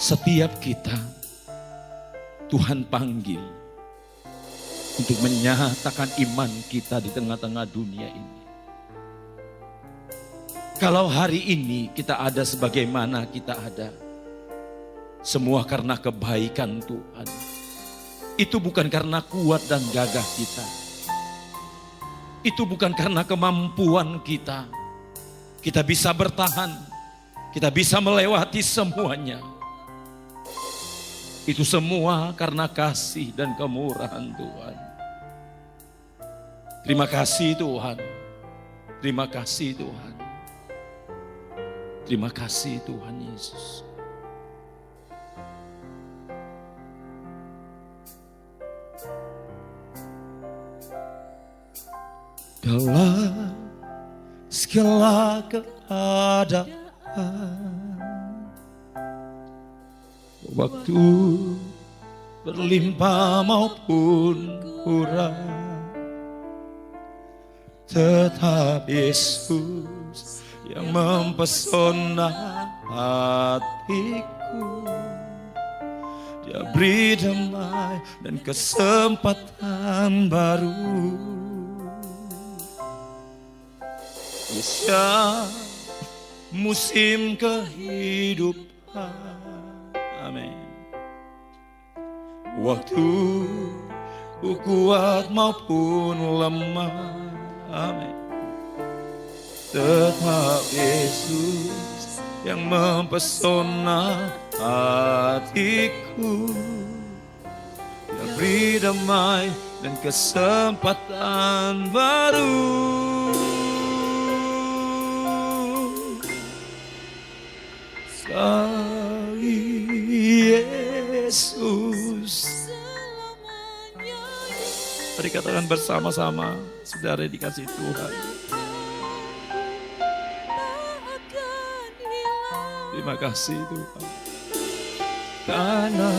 Setiap kita Tuhan panggil untuk menyatakan iman kita di tengah-tengah dunia ini. Kalau hari ini kita ada sebagaimana kita ada, semua karena kebaikan Tuhan. Itu bukan karena kuat dan gagah kita. Itu bukan karena kemampuan kita. Kita bisa bertahan, kita bisa melewati semuanya. Itu semua karena kasih dan kemurahan Tuhan. Terima kasih Tuhan. Terima kasih Tuhan. Terima kasih Tuhan Yesus. Dalam segala keadaan, waktu berlimpah maupun kurang, tetap Yesus yang mempesona hatiku. Dia beri damai dan kesempatan baru. Setiap musim kehidupan, amin. Waktu ku kuat maupun lemah, amin. Tetap Yesus yang mempesona hatiku. Dia beri damai dan kesempatan baru. Sekali Yesus. Mari katakan bersama-sama, saudara dikasih Tuhan. Terima kasih Tuhan. Karena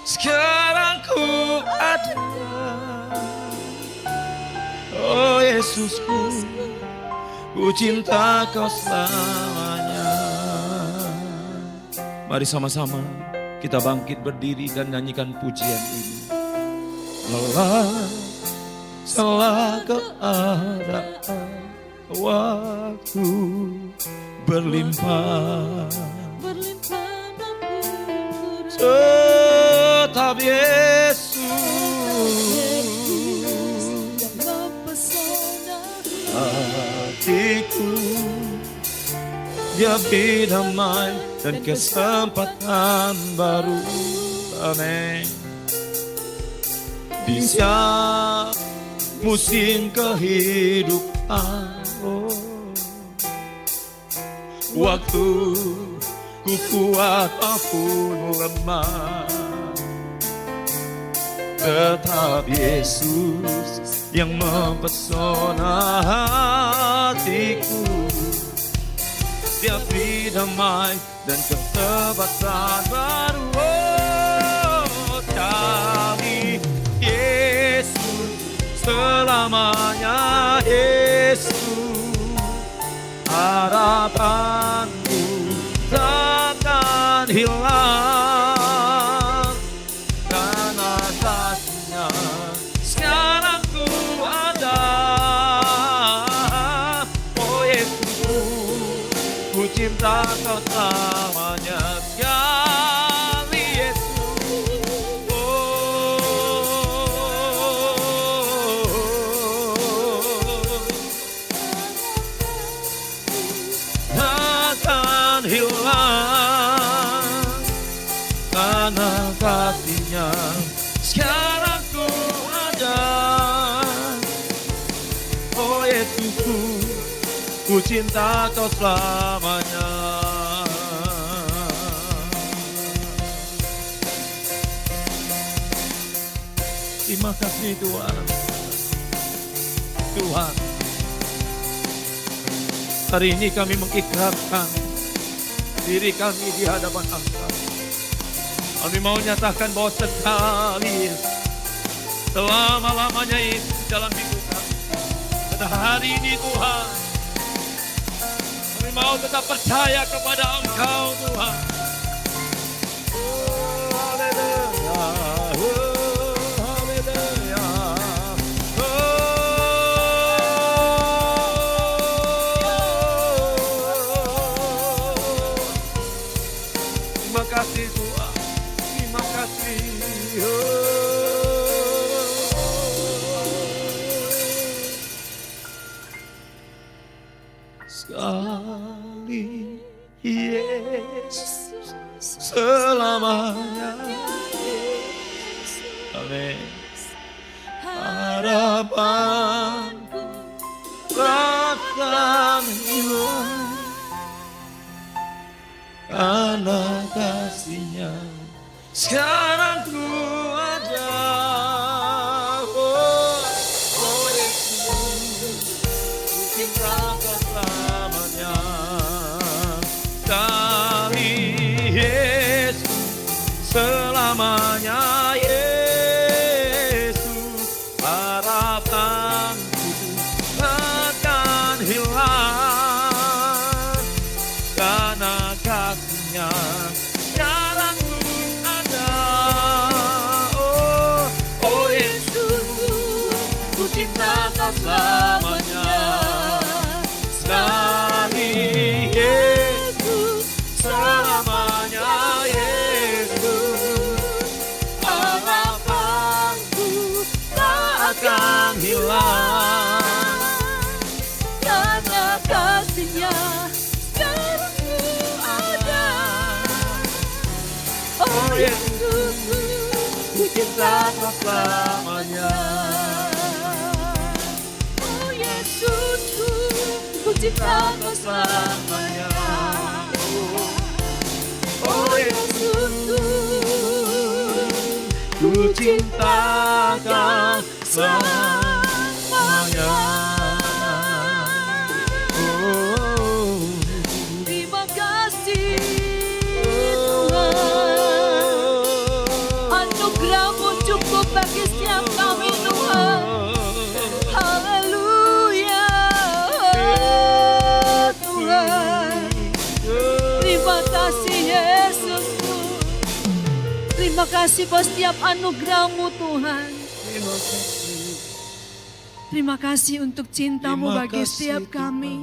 sekarang ku ada. Oh Yesusku, ku cinta kau selamanya. Mari sama-sama kita bangkit berdiri dan nyanyikan pujian ini. Lelah salah keadaan, waktu berlimpah, tetap Yesus yang mempesona hatiku. Dia beri damai dan kesempatan baru, amin. Di setiap musim kehidupan, waktu ku kuat maupun lemah, tetap Yesus yang mempesona hatiku. Dia beri damai dan kesempatan baru. Oh, cari Yesus selamanya. Yesus, harapanku takkan hilang, karena kasih-Nya sekarang ku ada. Oh Yesus, ku cinta kau selamanya. Sekali Yesus, takkan hilang, karena kasih-Nya sekarang ku ada. Oh Yesusku, ku cinta kau selamanya. Terima kasih Tuhan. Tuhan, hari ini kami mengikrarkan diri kami di hadapan Engkau. Kami mau nyatakan bahwa sekali selama-lamanya itu dalam hidup kami. Pada hari ini Tuhan, kami mau tetap percaya kepada Engkau Tuhan. sekali Yesus selamanya. Amin. Harapanku takkan hilang karena kasih-Nya sekarang ku ada. Oh Yesus, ku cinta selamanya. Kali Yesus selamanya. Yesus, harapanku takkan hilang karena kasih-Nya sekarang ku ada. Oh Yesus, ku cinta Kau selamanya. Sekali Yesus selamanya. Yesus, harapanku takkan hilang karena kasih-Nya sekarang ku ada. Oh Yesus, ku cinta Kau selamanya. Oh Yesus, ku cinta Kau selamanya. Oh Yesus, ku cinta Kau selamanya. Oh, Terima kasih Tuhan, anugerah-Mu cukup bagi setiap kami Tuhan. Haleluya Tuhan. Terima kasih Yesus. Terima kasih buat setiap anugerah-Mu Tuhan. terima kasih. Terima kasih untuk cinta-Mu Terima bagi kasih, setiap Tuhan. kami.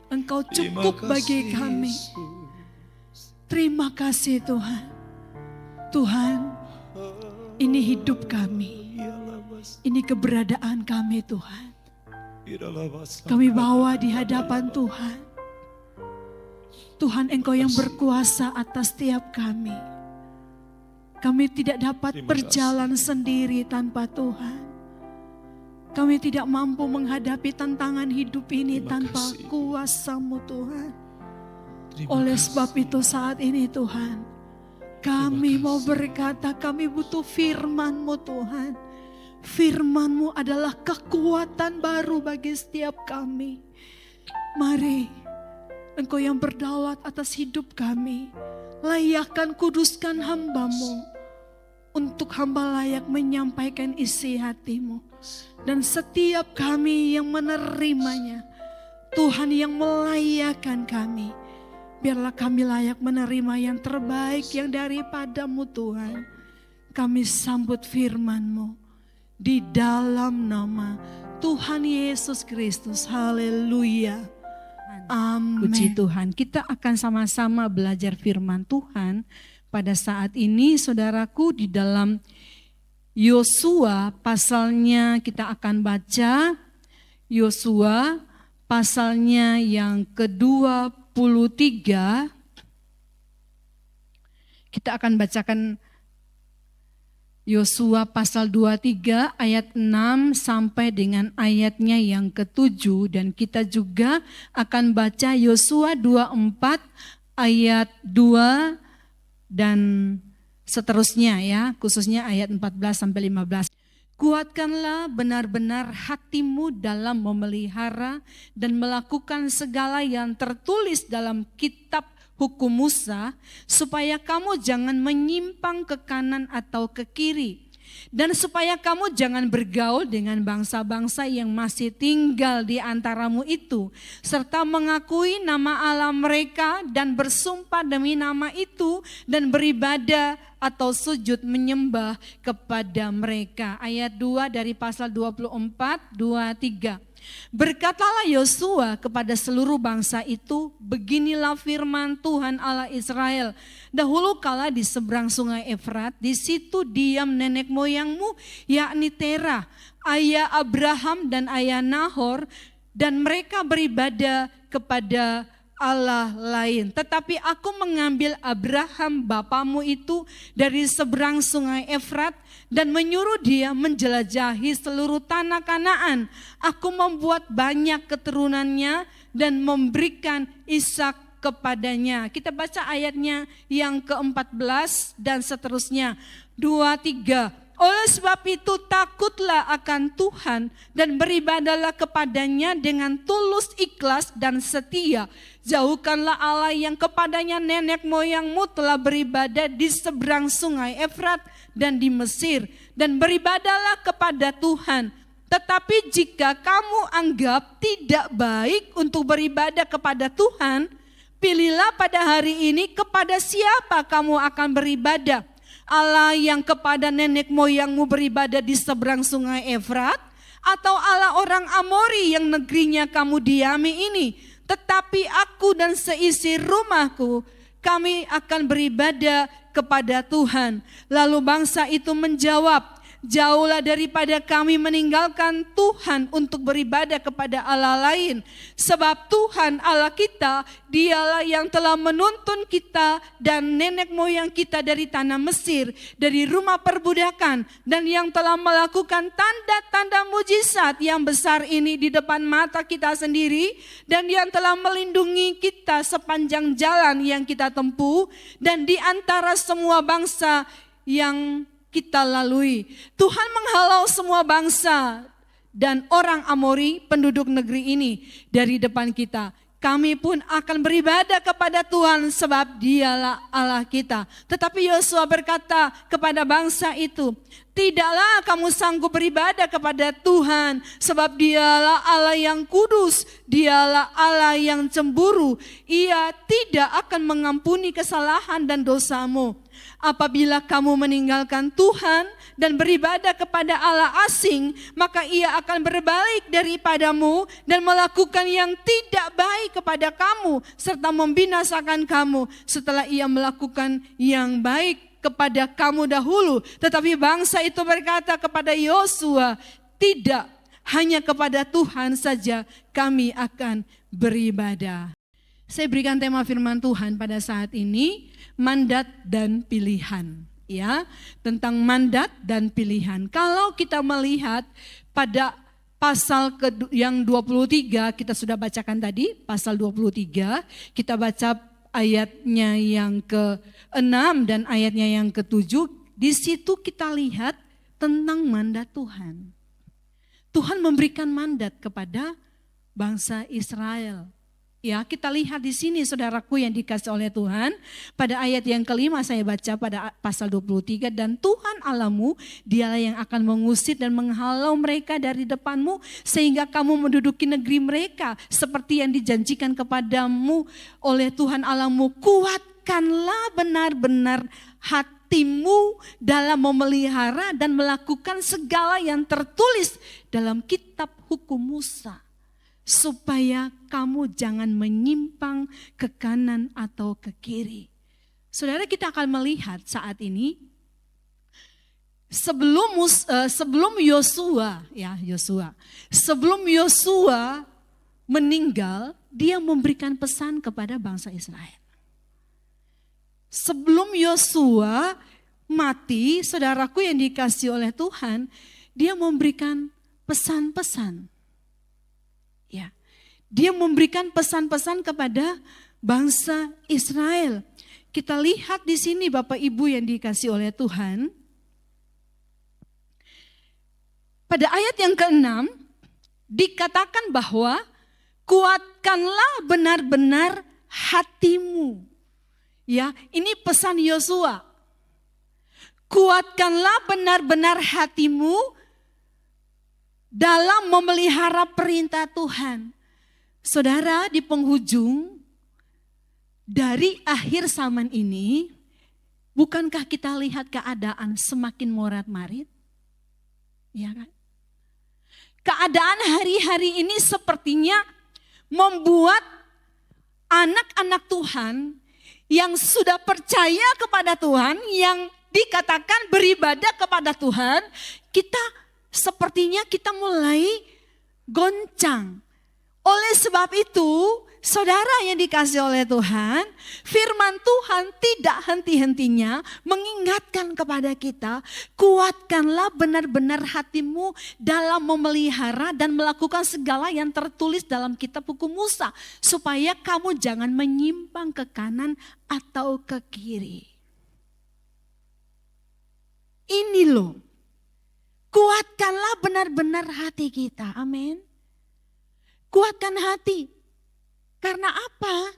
Engkau Terima cukup kasih, bagi kami. Yesus. Terima kasih Tuhan. Tuhan, ini hidup kami. Ini keberadaan kami Tuhan. Kami bawa di hadapan Tuhan. Tuhan, Engkau yang berkuasa atas setiap kami. Kami tidak dapat Terima berjalan sendiri tanpa Tuhan. Kami tidak mampu menghadapi tantangan hidup ini Terima tanpa kasih. kuasa-Mu Tuhan. Terima Oleh kasih. sebab itu saat ini Tuhan, kami Terima mau kasih. berkata kami butuh firman-Mu Tuhan. Firman-Mu adalah kekuatan baru bagi setiap kami. Mari, Engkau yang berdaulat atas hidup kami, layakkan kuduskan hamba-Mu, untuk hamba layak menyampaikan isi hati-Mu. Dan setiap kami yang menerimanya, Tuhan yang melayakkan kami, biarlah kami layak menerima yang terbaik yang daripada-Mu Tuhan. Kami sambut firman-Mu di dalam nama Tuhan Yesus Kristus. Haleluya. Amin. Puji Tuhan, kita akan sama-sama belajar firman Tuhan pada saat ini saudaraku di dalam Yosua pasalnya kita akan baca Yosua pasalnya yang ke-23. Kita akan bacakan Yosua pasal 23 ayat 6 sampai dengan ayatnya yang ke-7 dan kita juga akan baca Yosua 24 ayat 2 dan seterusnya ya, khususnya ayat 14 sampai 15. Kuatkanlah benar-benar hatimu dalam memelihara dan melakukan segala yang tertulis dalam kitab hukum Musa, supaya kamu jangan menyimpang ke kanan atau ke kiri. Dan supaya kamu jangan bergaul dengan bangsa-bangsa yang masih tinggal di antaramu itu, serta mengakui nama Allah mereka dan bersumpah demi nama itu dan beribadah atau sujud menyembah kepada mereka. Ayat 2 dari pasal 24, 2-3. Berkatalah Yosua kepada seluruh bangsa itu, beginilah firman Tuhan Allah Israel. Dahulu kala di seberang sungai Efrat, di situ diam nenek moyangmu, yakni Terah, ayah Abraham dan ayah Nahor. dan mereka beribadah kepada Allah lain. Tetapi aku mengambil Abraham bapamu itu dari seberang sungai Efrat dan menyuruh dia menjelajahi seluruh tanah Kanaan. Aku membuat banyak keturunannya dan memberikan Ishak kepadanya. Kita baca ayatnya yang ke-14 dan seterusnya. 2-3. Oleh sebab itu takutlah akan Tuhan dan beribadahlah kepadanya dengan tulus, ikhlas dan setia. Jauhkanlah Allah yang kepadanya nenek moyangmu telah beribadah di seberang sungai Efrat dan di Mesir. Dan beribadahlah kepada Tuhan. Tetapi jika kamu anggap tidak baik untuk beribadah kepada Tuhan, pilihlah pada hari ini kepada siapa kamu akan beribadah. Allah yang kepada nenek moyangmu beribadah di seberang sungai Efrat, atau Allah orang Amori yang negerinya kamu diami ini. Tetapi aku dan seisi rumahku, kami akan beribadah kepada Tuhan. Lalu bangsa itu menjawab, jauhlah daripada kami meninggalkan Tuhan untuk beribadah kepada Allah lain. Sebab Tuhan Allah kita, dialah yang telah menuntun kita dan nenek moyang kita dari tanah Mesir, dari rumah perbudakan, dan yang telah melakukan tanda-tanda mujizat yang besar ini di depan mata kita sendiri, dan yang telah melindungi kita sepanjang jalan yang kita tempuh, dan di antara semua bangsa yang kita lalui. Tuhan menghalau semua bangsa dan orang Amori penduduk negeri ini dari depan kita. Kami pun akan beribadah kepada Tuhan sebab dialah Allah kita. Tetapi Yosua berkata kepada bangsa itu, tidaklah kamu sanggup beribadah kepada Tuhan sebab dialah Allah yang kudus, dialah Allah yang cemburu. Ia tidak akan mengampuni kesalahan dan dosamu. Apabila kamu meninggalkan Tuhan dan beribadah kepada Allah asing, maka ia akan berbalik daripadamu dan melakukan yang tidak baik kepada kamu serta membinasakan kamu setelah ia melakukan yang baik kepada kamu dahulu. Tetapi bangsa itu berkata kepada Yosua, tidak, hanya kepada Tuhan saja kami akan beribadah. Saya berikan tema firman Tuhan pada saat ini, mandat dan pilihan. Ya, tentang mandat dan pilihan. Kalau kita melihat pada pasal yang 23, kita sudah bacakan tadi, pasal 23, kita baca ayatnya yang ke-6 dan ayatnya yang ke-7, di situ kita lihat tentang mandat Tuhan. Tuhan memberikan mandat kepada bangsa Israel. Ya, kita lihat di sini saudaraku yang dikasih oleh Tuhan. Pada ayat yang ke-5 saya baca pada pasal 23. Dan Tuhan Allahmu, dialah yang akan mengusir dan menghalau mereka dari depanmu. Sehingga kamu menduduki negeri mereka. Seperti yang dijanjikan kepadamu oleh Tuhan Allahmu. Kuatkanlah benar-benar hatimu dalam memelihara dan melakukan segala yang tertulis dalam kitab hukum Musa. Supaya kamu jangan menyimpang ke kanan atau ke kiri. Saudara, kita akan melihat saat ini sebelum Yosua meninggal, dia memberikan pesan kepada bangsa Israel. Sebelum Yosua mati, saudaraku yang dikasihi oleh Tuhan, dia memberikan pesan-pesan. Ya, dia memberikan pesan-pesan kepada bangsa Israel. Kita lihat di sini Bapak Ibu yang dikasihi oleh Tuhan. Pada ayat yang ke-6 dikatakan bahwa kuatkanlah benar-benar hatimu. Ya, ini pesan Yosua. Kuatkanlah benar-benar hatimu dalam memelihara perintah Tuhan. Saudara, di penghujung dari akhir zaman ini, bukankah kita lihat keadaan semakin morat-marit? Ya kan? Keadaan hari-hari ini sepertinya membuat anak-anak Tuhan yang sudah percaya kepada Tuhan, yang dikatakan beribadah kepada Tuhan, sepertinya kita mulai goncang, Oleh sebab itu, saudara yang dikasihi oleh Tuhan, firman Tuhan tidak henti-hentinya mengingatkan kepada kita, kuatkanlah benar-benar hatimu dalam memelihara dan melakukan segala yang tertulis dalam kitab hukum Musa, supaya kamu jangan menyimpang ke kanan atau ke kiri. Ini loh, kuatkanlah benar-benar hati kita, amin. Kuatkan hati. Karena apa?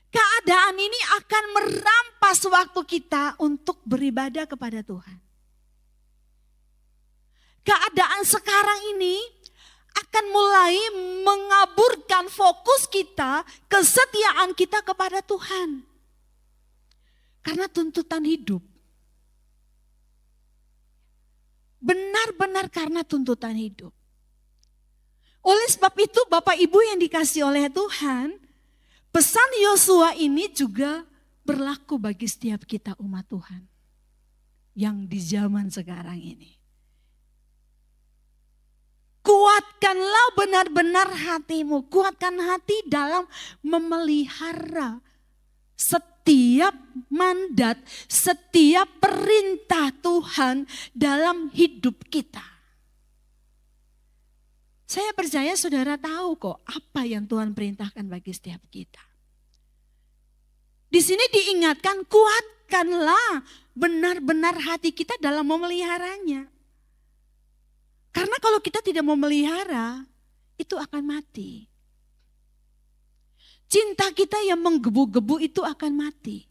Keadaan ini akan merampas waktu kita untuk beribadah kepada Tuhan. Keadaan sekarang ini akan mulai mengaburkan fokus kita, kesetiaan kita kepada Tuhan. Karena tuntutan hidup. Benar-benar karena tuntutan hidup. Oleh sebab itu Bapak Ibu yang dikasihi oleh Tuhan, pesan Yosua ini juga berlaku bagi setiap kita umat Tuhan yang di zaman sekarang ini. Kuatkanlah benar-benar hatimu, kuatkan hati dalam memelihara setiap mandat, setiap perintah Tuhan dalam hidup kita. Saya percaya saudara tahu kok apa yang Tuhan perintahkan bagi setiap kita. Di sini diingatkan, kuatkanlah benar-benar hati kita dalam memeliharanya. Karena kalau kita tidak memelihara, itu akan mati. Cinta kita yang menggebu-gebu itu akan mati.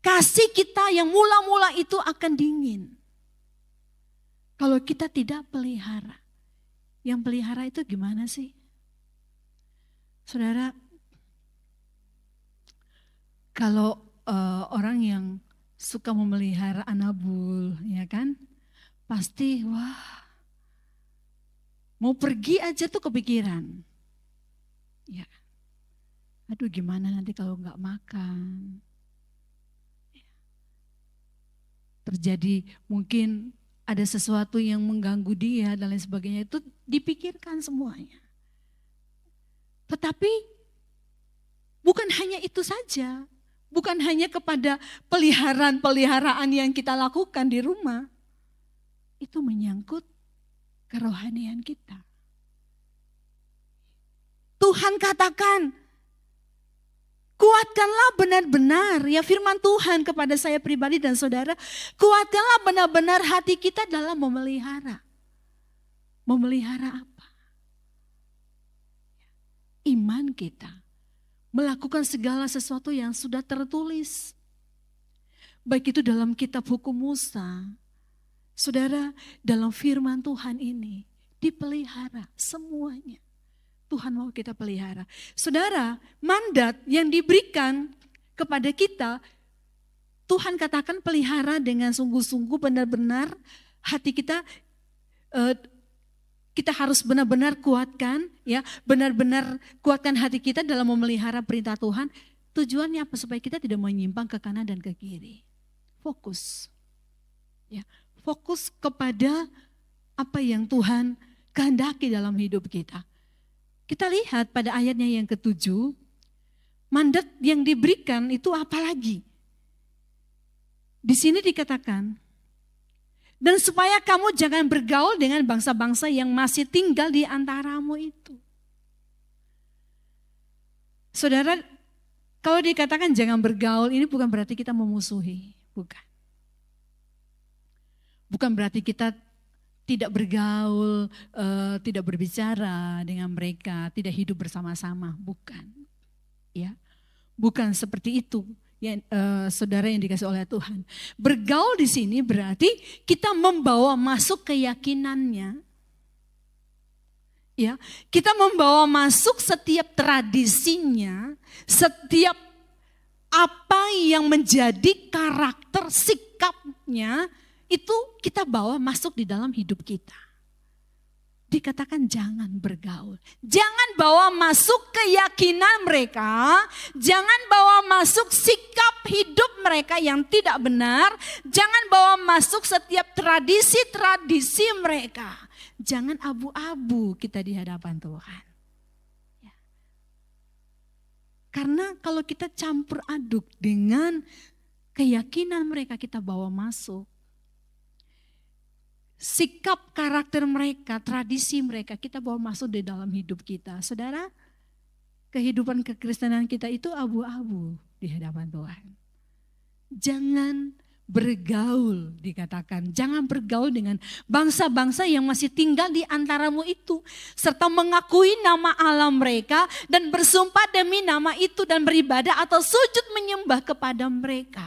Kasih kita yang mula-mula itu akan dingin. Kalau kita tidak pelihara, yang pelihara itu gimana sih? Saudara, kalau orang yang suka memelihara anabul, ya kan, pasti wah, mau pergi aja tuh kepikiran. Ya, aduh gimana nanti kalau nggak makan? Terjadi mungkin ada sesuatu yang mengganggu dia dan lain sebagainya, itu dipikirkan semuanya. Tetapi bukan hanya itu saja, bukan hanya kepada peliharaan yang kita lakukan di rumah, itu menyangkut kerohanian kita. Tuhan katakan, kuatkanlah benar-benar, ya firman Tuhan kepada saya pribadi dan saudara, kuatkanlah benar-benar hati kita dalam memelihara. Memelihara apa? Iman kita. Melakukan segala sesuatu yang sudah tertulis. Baik itu dalam kitab hukum Musa. Saudara, dalam firman Tuhan ini dipelihara semuanya. Tuhan mau kita pelihara. Saudara, mandat yang diberikan kepada kita, Tuhan katakan pelihara dengan sungguh-sungguh, benar-benar hati kita, kita harus benar-benar kuatkan, ya, benar-benar kuatkan hati kita dalam memelihara perintah Tuhan. Tujuannya apa? Supaya kita tidak menyimpang ke kanan dan ke kiri. Fokus, ya, fokus kepada apa yang Tuhan kehendaki dalam hidup kita. Kita lihat pada ayatnya yang ke-7, mandat yang diberikan itu apa lagi? Di sini dikatakan, dan supaya kamu jangan bergaul dengan bangsa-bangsa yang masih tinggal di antaramu itu. Saudara, kalau dikatakan jangan bergaul, ini bukan berarti kita memusuhi, bukan. Bukan berarti kita tidak bergaul, tidak berbicara dengan mereka, tidak hidup bersama-sama, bukan. Ya, bukan seperti itu, ya, saudara yang dikasih oleh Tuhan. Bergaul di sini berarti kita membawa masuk keyakinannya. Ya, kita membawa masuk setiap tradisinya, setiap apa yang menjadi karakter sikapnya, itu kita bawa masuk di dalam hidup kita. Dikatakan jangan bergaul. Jangan bawa masuk keyakinan mereka. Jangan bawa masuk sikap hidup mereka yang tidak benar. Jangan bawa masuk setiap tradisi-tradisi mereka. Jangan abu-abu kita di hadapan Tuhan. Ya. Karena kalau kita campur aduk dengan keyakinan mereka kita bawa masuk. Sikap karakter mereka, tradisi mereka kita bawa masuk di dalam hidup kita. Saudara, kehidupan kekristenan kita itu abu-abu di hadapan Tuhan. Jangan bergaul dikatakan. Jangan bergaul dengan bangsa-bangsa yang masih tinggal di antaramu itu. Serta mengakui nama Allah mereka dan bersumpah demi nama itu dan beribadah atau sujud menyembah kepada mereka.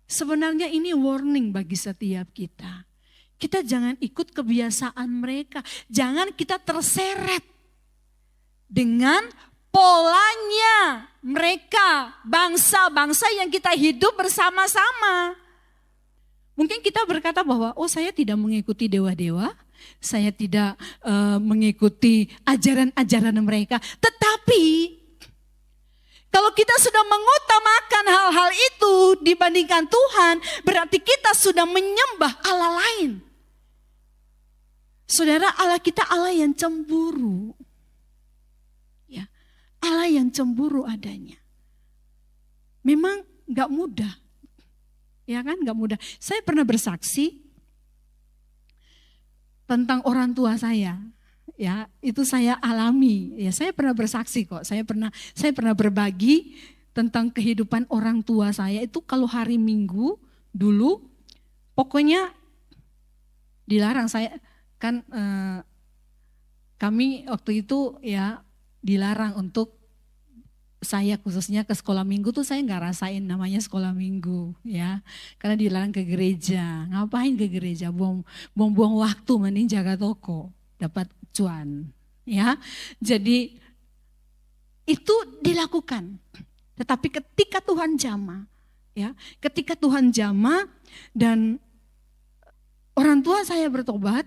Sebenarnya ini warning bagi setiap kita. Kita jangan ikut kebiasaan mereka. Jangan kita terseret dengan polanya mereka, bangsa-bangsa yang kita hidup bersama-sama. Mungkin kita berkata bahwa saya tidak mengikuti dewa-dewa, saya tidak mengikuti ajaran-ajaran mereka. Tetapi kalau kita sudah mengutamakan hal-hal itu dibandingkan Tuhan, berarti kita sudah menyembah Allah lain. Saudara, Allah kita Allah yang cemburu. Allah yang cemburu adanya. Memang gak mudah. Ya kan, gak mudah. Saya pernah bersaksi tentang orang tua saya. Ya, itu saya alami. Ya, saya pernah bersaksi kok. Saya pernah berbagi tentang kehidupan orang tua saya. Itu kalau hari Minggu dulu pokoknya dilarang. Saya kan kami waktu itu ya dilarang untuk saya khususnya ke sekolah minggu tuh saya nggak rasain namanya sekolah minggu ya, karena dilarang ke gereja. Ngapain ke gereja? Buang waktu, mending jaga toko dapat cuan ya. Jadi itu dilakukan. Tetapi ketika Tuhan jamah ya, ketika Tuhan jamah dan orang tua saya bertobat,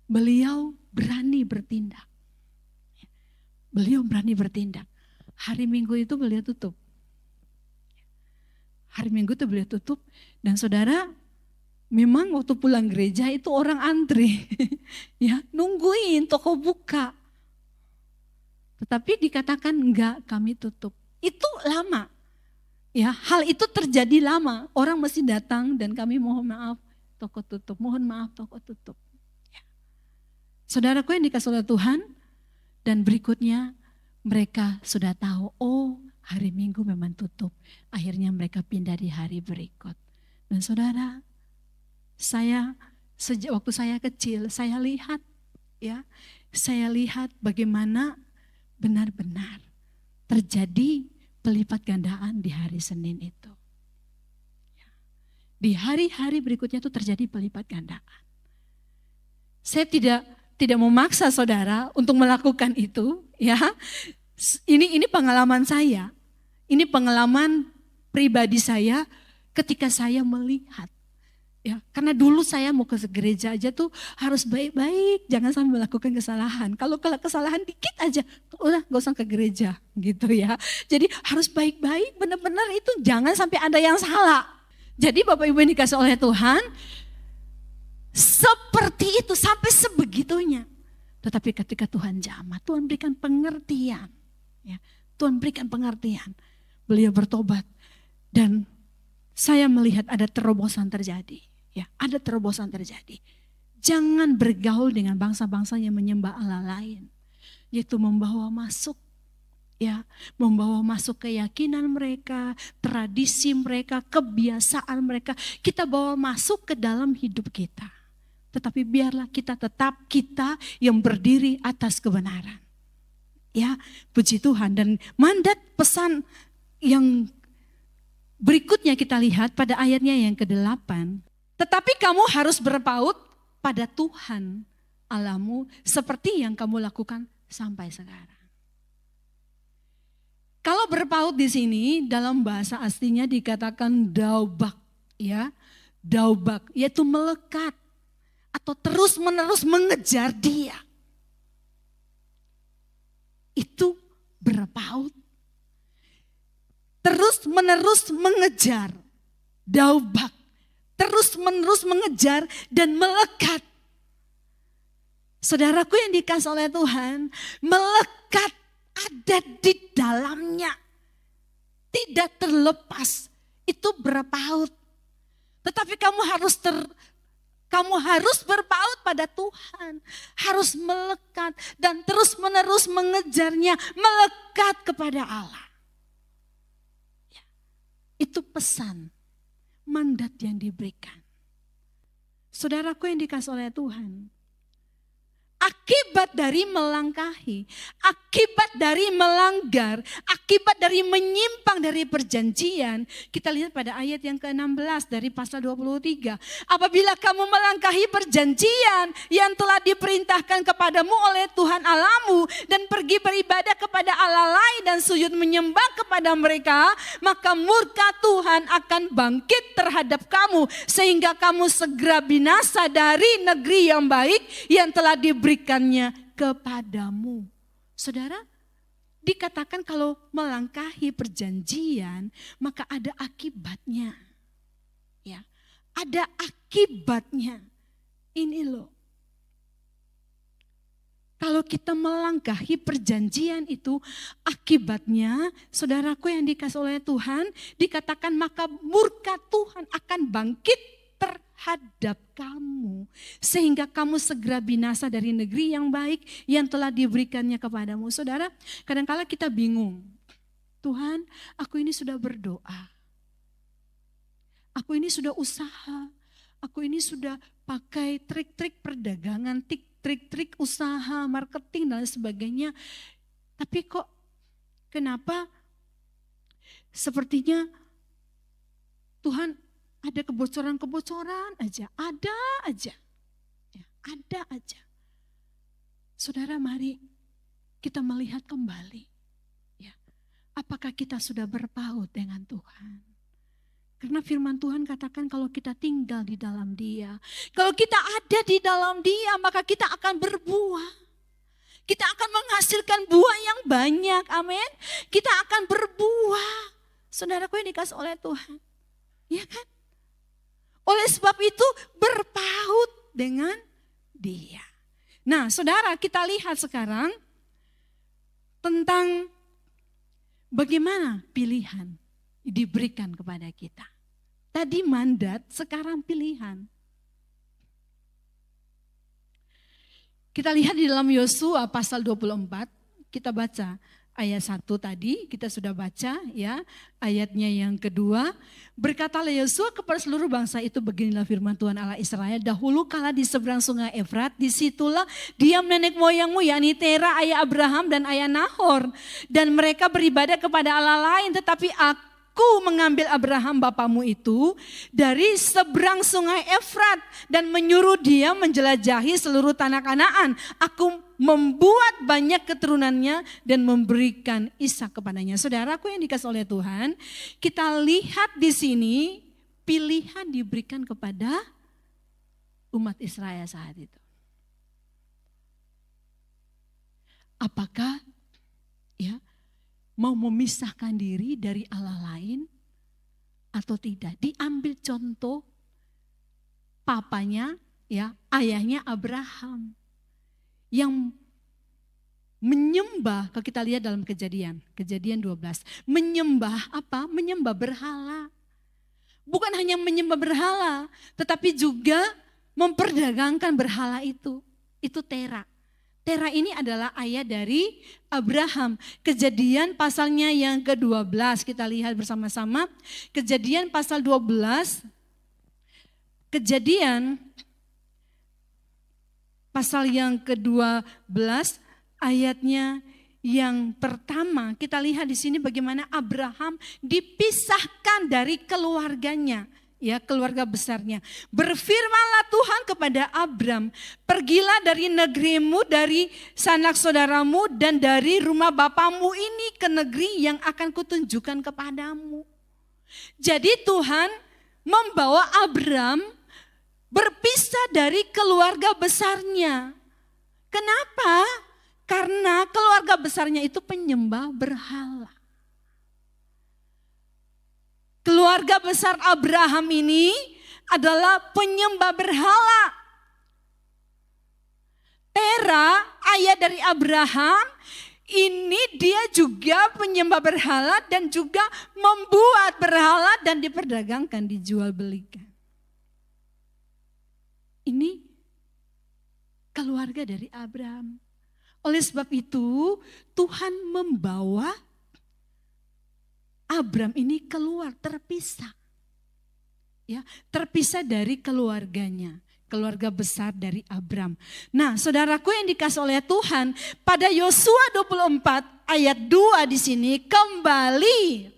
beliau berani bertindak. Beliau berani bertindak. Hari Minggu itu beliau tutup. Hari Minggu itu beliau tutup. Dan saudara, memang waktu pulang gereja itu orang antri. Ya, nungguin toko buka. Tetapi dikatakan enggak, kami tutup. Itu lama. Ya, hal itu terjadi lama. Orang mesti datang dan kami mohon maaf, toko tutup. Mohon maaf, toko tutup. Ya. Saudaraku yang dikasihi oleh Tuhan, dan berikutnya mereka sudah tahu, hari Minggu memang tutup. Akhirnya mereka pindah di hari berikut. Dan saudara, sejak waktu saya kecil, saya lihat bagaimana benar-benar terjadi pelipat gandaan di hari Senin itu. Di hari-hari berikutnya itu terjadi pelipat gandaan. Saya tidak memaksa saudara untuk melakukan itu, ya. Ini pengalaman saya. Ini pengalaman pribadi saya ketika saya melihat. Ya, karena dulu saya mau ke gereja aja tuh harus baik-baik, jangan sampai melakukan kesalahan. Kalau kesalahan dikit aja, udah gak usah ke gereja gitu ya. Jadi harus baik-baik, benar-benar itu jangan sampai ada yang salah. Jadi Bapak Ibu yang dikasih oleh Tuhan, seperti itu sampai sebegitunya. Tetapi ketika Tuhan jamah, Tuhan berikan pengertian. Ya, Tuhan berikan pengertian. Beliau bertobat dan saya melihat ada terobosan terjadi. Ya, ada terobosan terjadi. Jangan bergaul dengan bangsa-bangsa yang menyembah Allah lain, yaitu membawa masuk keyakinan mereka, tradisi mereka, kebiasaan mereka. Kita bawa masuk ke dalam hidup kita. Tetapi biarlah kita yang berdiri atas kebenaran. Ya, puji Tuhan. Dan mandat pesan yang berikutnya kita lihat pada ayatnya yang ke-8. Tetapi kamu harus berpaut pada Tuhan Allahmu seperti yang kamu lakukan sampai sekarang. Kalau berpaut di sini dalam bahasa aslinya dikatakan daubak, ya. Daubak, yaitu melekat. Atau terus-menerus mengejar dia. Itu berpaut. Terus-menerus mengejar. Daubak. terus-menerus mengejar dan melekat. Saudaraku yang dikasih oleh Tuhan, melekat ada di dalamnya. Tidak terlepas, itu berpaut. Tetapi kamu harus berpaut pada Tuhan. Harus melekat dan terus-menerus mengejarnya, melekat kepada Allah. Ya, itu pesan, mandat yang diberikan. Saudaraku yang dikasih oleh Tuhan, akibat dari melangkahi, akibat dari melanggar, akibat dari menyimpang dari perjanjian. Kita lihat pada ayat yang ke-16 dari pasal 23. Apabila kamu melangkahi perjanjian yang telah diperintahkan kepadamu oleh Tuhan Allahmu dan pergi beribadah kepada Allah lain dan sujud menyembah kepada mereka, maka murka Tuhan akan bangkit terhadap kamu sehingga kamu segera binasa dari negeri yang baik yang telah diberikannya kepadamu. Saudara, dikatakan kalau melangkahi perjanjian, maka ada akibatnya. Ya, ada akibatnya. Ini loh. Kalau kita melangkahi perjanjian itu, akibatnya, saudaraku yang dikasih oleh Tuhan, dikatakan maka murka Tuhan akan bangkit terhadap kamu sehingga kamu segera binasa dari negeri yang baik yang telah diberikannya kepadamu. Saudara, kadang-kala kita bingung. Tuhan, aku ini sudah berdoa. Aku ini sudah usaha. Aku ini sudah pakai trik-trik perdagangan, trik-trik usaha, marketing dan sebagainya. Tapi kok kenapa sepertinya Tuhan ada kebocoran-kebocoran aja, ada aja. Ya, ada aja. Saudara, mari kita melihat kembali. Ya, apakah kita sudah berpaut dengan Tuhan? Karena firman Tuhan katakan kalau kita tinggal di dalam Dia, kalau kita ada di dalam Dia, maka kita akan berbuah. Kita akan menghasilkan buah yang banyak, amin. Kita akan berbuah. Saudaraku yang dikasih oleh Tuhan. Ya kan? Oleh sebab itu berpaut dengan Dia. Nah, saudara, kita lihat sekarang tentang bagaimana pilihan diberikan kepada kita. Tadi mandat, sekarang pilihan. Kita lihat di dalam Yosua pasal 24, kita baca ayat 1 tadi, kita sudah baca ya, ayatnya yang kedua. Berkatalah Yosua kepada seluruh bangsa itu, beginilah firman Tuhan Allah Israel, dahulu kala di seberang sungai Efrat, disitulah diam nenek moyangmu, yakni Tera, ayah Abraham dan ayah Nahor. Dan mereka beribadah kepada Allah lain, tetapi aku mengambil Abraham bapamu itu dari seberang sungai Efrat dan menyuruh dia menjelajahi seluruh tanah Kanaan. Aku membuat banyak keturunannya dan memberikan Ishak kepadanya. Saudaraku yang dikasih oleh Tuhan, kita lihat di sini pilihan diberikan kepada umat Israel saat itu. Apakah ya mau memisahkan diri dari Allah lain atau tidak? Diambil contoh papanya ya, ayahnya Abraham yang menyembah, kalau kita lihat dalam Kejadian 12, menyembah apa? Menyembah berhala. Bukan hanya menyembah berhala, tetapi juga memperdagangkan berhala itu Tera. Tera ini adalah ayah dari Abraham. Kejadian pasalnya yang ke-12, kita lihat bersama-sama. Kejadian pasal 12, Kejadian pasal yang ke-12 ayatnya yang pertama, kita lihat di sini bagaimana Abraham dipisahkan dari keluarganya. Ya, keluarga besarnya. Berfirmanlah Tuhan kepada Abram, pergilah dari negerimu, dari sanak saudaramu, dan dari rumah bapamu ini ke negeri yang akan kutunjukkan kepadamu. Jadi Tuhan membawa Abram berpisah dari keluarga besarnya. Kenapa? Karena keluarga besarnya itu penyembah berhala. Keluarga besar Abraham ini adalah penyembah berhala. Tera, ayah dari Abraham, ini dia juga penyembah berhala dan juga membuat berhala dan diperdagangkan, dijual belikan. Ini keluarga dari Abraham. Oleh sebab itu, Tuhan membawa Abraham ini keluar, terpisah. Ya, terpisah dari keluarganya. Keluarga besar dari Abraham. Nah, saudaraku yang dikasih oleh Tuhan, pada Yosua 24 ayat 2 di sini kembali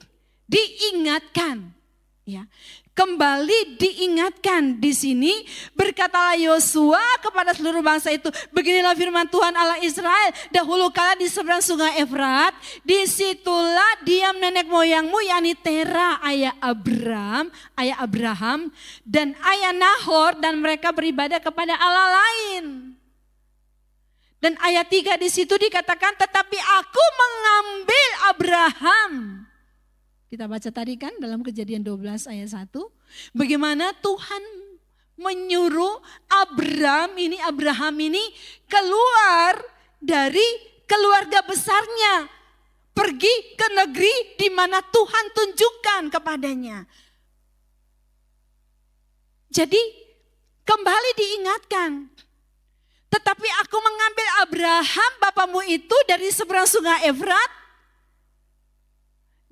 diingatkan, ya. Kembali diingatkan di sini, berkatalah Yosua kepada seluruh bangsa itu, beginilah firman Tuhan Allah Israel, dahulu kala di seberang sungai Efrat, disitulah diam nenek moyangmu, yakni Tera ayah Abraham dan ayah Nahor, dan mereka beribadah kepada Allah lain. Dan ayat 3 di situ dikatakan, tetapi aku mengambil Abraham. Kita baca tadi kan dalam Kejadian 12 ayat 1. Bagaimana Tuhan menyuruh Abraham ini keluar dari keluarga besarnya. Pergi ke negeri di mana Tuhan tunjukkan kepadanya. Jadi kembali diingatkan. Tetapi aku mengambil Abraham bapamu itu dari seberang sungai Efrat,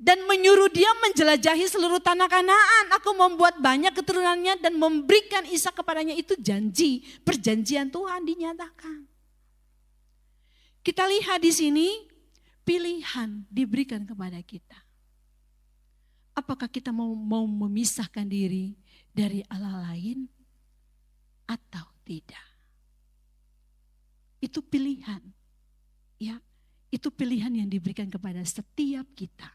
dan menyuruh dia menjelajahi seluruh tanah Kanaan. Aku membuat banyak keturunannya dan memberikan Ishak kepadanya. Itu janji, perjanjian Tuhan dinyatakan. Kita lihat di sini pilihan diberikan kepada kita. Apakah kita mau memisahkan diri dari Allah lain atau tidak? Itu pilihan. Ya, itu pilihan yang diberikan kepada setiap kita.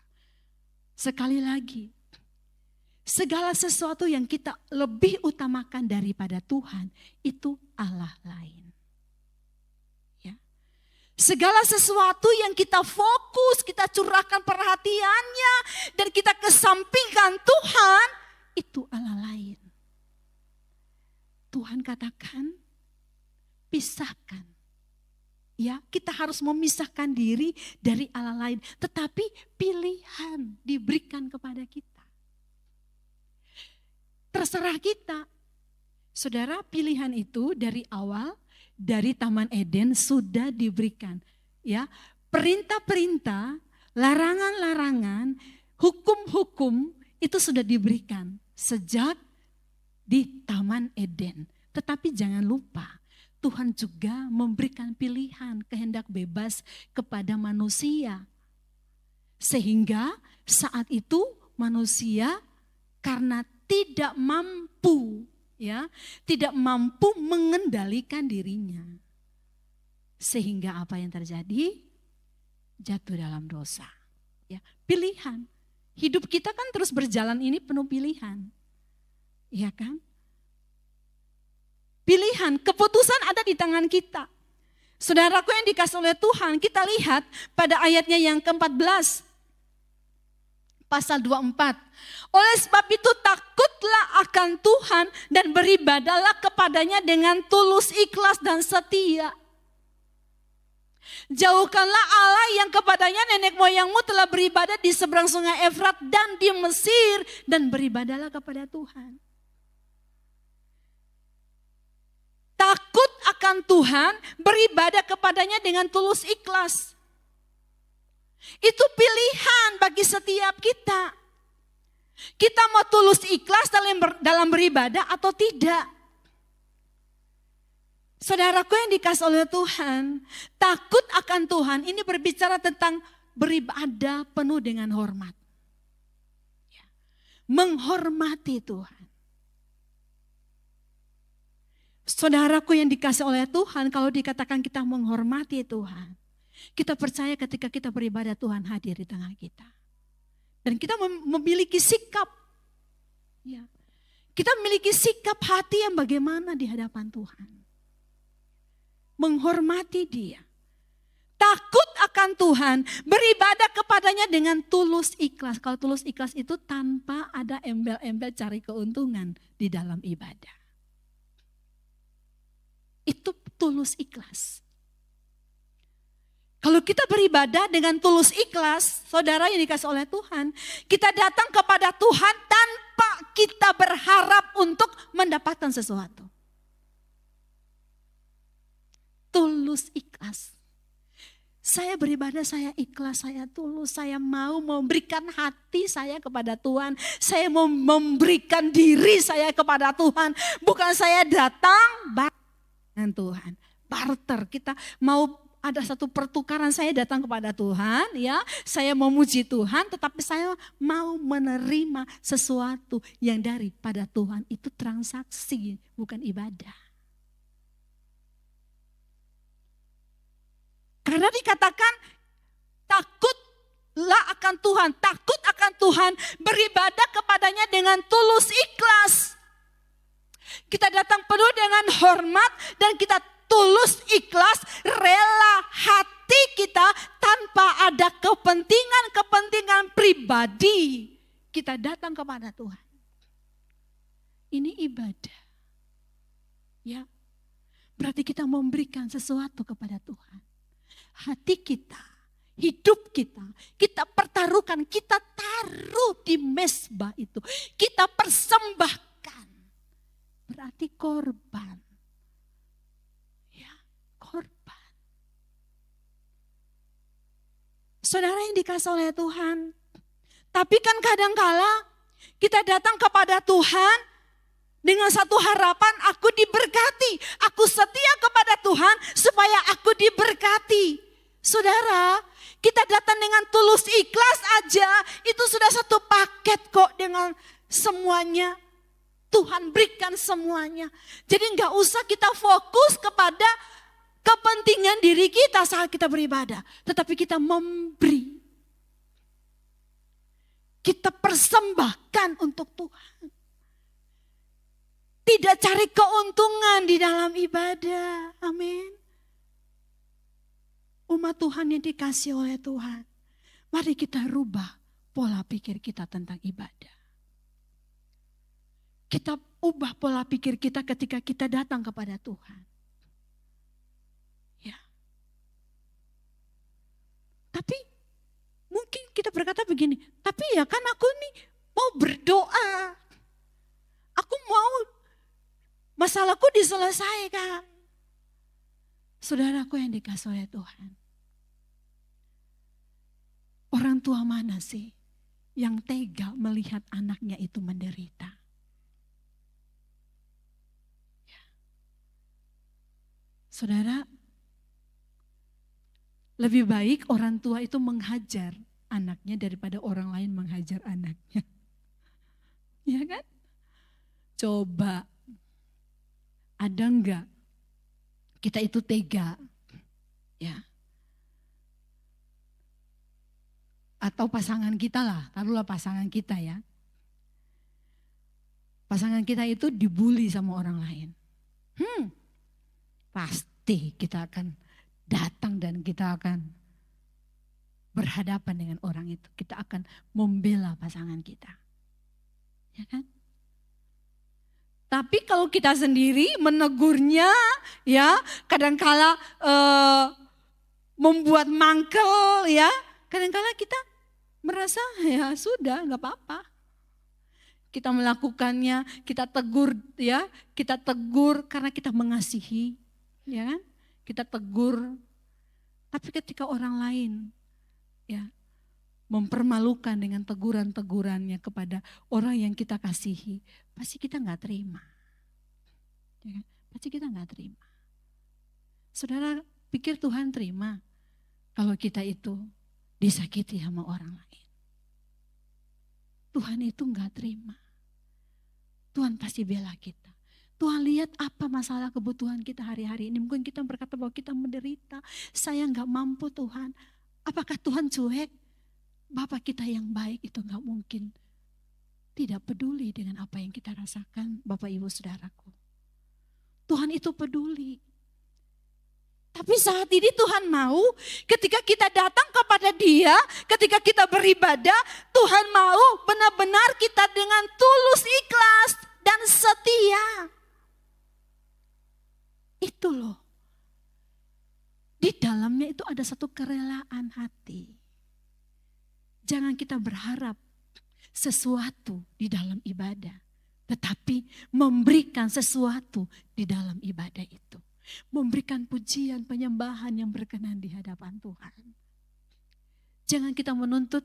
Sekali lagi, segala sesuatu yang kita lebih utamakan daripada Tuhan, itu Allah lain. Ya. Segala sesuatu yang kita fokus, kita curahkan perhatiannya, dan kita kesampingkan Tuhan, itu Allah lain. Tuhan katakan, pisahkan. Ya, kita harus memisahkan diri dari Allah lain. Tetapi pilihan diberikan kepada kita. Terserah kita. Saudara, pilihan itu dari awal, dari Taman Eden sudah diberikan. Ya, perintah-perintah, larangan-larangan, hukum-hukum itu sudah diberikan sejak di Taman Eden. Tetapi jangan lupa, Tuhan juga memberikan pilihan kehendak bebas kepada manusia. Sehingga saat itu manusia karena tidak mampu, ya, tidak mampu mengendalikan dirinya. Sehingga apa yang terjadi? Jatuh dalam dosa. Ya, pilihan. Hidup kita kan terus berjalan ini penuh pilihan. Iya kan? Pilihan, keputusan ada di tangan kita. Saudaraku yang dikasih oleh Tuhan, kita lihat pada ayatnya yang ke-14. Pasal 24. Oleh sebab itu takutlah akan Tuhan dan beribadahlah kepadanya dengan tulus, ikhlas dan setia. Jauhkanlah Allah yang kepadanya nenek moyangmu telah beribadah di seberang sungai Efrat dan di Mesir, dan beribadahlah kepada Tuhan. Takut akan Tuhan, beribadah kepadanya dengan tulus ikhlas. Itu pilihan bagi setiap kita. Kita mau tulus ikhlas dalam beribadah atau tidak. Saudaraku yang dikasih oleh Tuhan, takut akan Tuhan ini berbicara tentang beribadah penuh dengan hormat. Menghormati Tuhan. Saudaraku yang dikasih oleh Tuhan, kalau dikatakan kita menghormati Tuhan, kita percaya ketika kita beribadah Tuhan hadir di tengah kita. Dan kita memiliki sikap, ya, kita memiliki sikap hati yang bagaimana di hadapan Tuhan. Menghormati Dia. Takut akan akan Tuhan, beribadah kepadanya dengan tulus ikhlas. Kalau tulus ikhlas itu tanpa ada embel-embel cari keuntungan di dalam ibadah. Itu tulus ikhlas. Kalau kita beribadah dengan tulus ikhlas, saudara yang dikasih oleh Tuhan, kita datang kepada Tuhan tanpa kita berharap untuk mendapatkan sesuatu. Tulus ikhlas. Saya beribadah, saya ikhlas, saya tulus, saya mau memberikan hati saya kepada Tuhan. Saya mau memberikan diri saya kepada Tuhan. Bukan saya datang dengan Tuhan. Barter, kita mau ada satu pertukaran, saya datang kepada Tuhan, ya, saya memuji Tuhan, tetapi saya mau menerima sesuatu yang daripada Tuhan. Itu transaksi, bukan ibadah. Karena dikatakan takutlah akan Tuhan, takut akan Tuhan, beribadah kepadanya dengan tulus ikhlas. Kita datang penuh dengan hormat dan kita tulus ikhlas, rela hati kita tanpa ada kepentingan pribadi. Kita datang kepada Tuhan. Ini ibadah. Ya. Berarti kita memberikan sesuatu kepada Tuhan. Hati kita, hidup kita pertaruhkan, kita taruh di mezbah itu. Kita persembahkan. Berarti korban. Korban. Saudara yang dikasih oleh Tuhan. Tapi kan kadangkala kita datang kepada Tuhan dengan satu harapan, aku diberkati. Aku setia kepada Tuhan supaya aku diberkati. Saudara, kita datang dengan tulus ikhlas aja, itu sudah satu paket kok dengan semuanya. Tuhan berikan semuanya. Jadi gak usah kita fokus kepada kepentingan diri kita saat kita beribadah. Tetapi kita memberi. Kita persembahkan untuk Tuhan. Tidak cari keuntungan di dalam ibadah. Amin. Umat Tuhan yang dikasih oleh Tuhan. Mari kita rubah pola pikir kita tentang ibadah. Kita ubah pola pikir kita ketika kita datang kepada Tuhan. Tapi mungkin kita berkata begini, tapi ya kan aku nih mau berdoa. Aku mau masalahku diselesaikan. Saudaraku yang dikasih oleh Tuhan. Orang tua mana sih yang tega melihat anaknya itu menderita? Ya. Saudara, lebih baik orang tua itu menghajar anaknya daripada orang lain menghajar anaknya. Ya kan? Coba, ada enggak kita itu tega? Ya. Atau pasangan kita lah, taruhlah pasangan kita ya. Pasangan kita itu dibully sama orang lain. Pasti kita akan datang dan kita akan berhadapan dengan orang itu. Kita akan membela pasangan kita. Ya kan? Tapi kalau kita sendiri menegurnya, ya kadangkala membuat mangkel, ya kadangkala kita merasa ya sudah nggak apa-apa. Kita melakukannya, kita tegur, ya kita tegur karena kita mengasihi, ya kan? Kita tegur. Tapi ketika orang lain, ya mempermalukan dengan teguran-tegurannya kepada orang yang kita kasihi, pasti kita nggak terima. Ya, pasti kita nggak terima. Saudara pikir Tuhan terima kalau kita itu disakiti sama orang lain? Tuhan itu nggak terima. Tuhan pasti bela kita. Tuhan lihat apa masalah kebutuhan kita hari-hari ini. Mungkin kita berkata bahwa kita menderita. Saya nggak mampu Tuhan. Apakah Tuhan cuek? Bapak kita yang baik itu nggak mungkin tidak peduli dengan apa yang kita rasakan, Bapak Ibu Saudaraku. Tuhan itu peduli. Tapi saat ini Tuhan mau ketika kita datang kepada Dia, ketika kita beribadah, Tuhan mau benar-benar kita dengan tulus, ikhlas, dan setia. Itu loh. Di dalamnya itu ada satu kerelaan hati. Jangan kita berharap sesuatu di dalam ibadah, tetapi memberikan sesuatu di dalam ibadah itu. Memberikan pujian, penyembahan yang berkenan di hadapan Tuhan. Jangan kita menuntut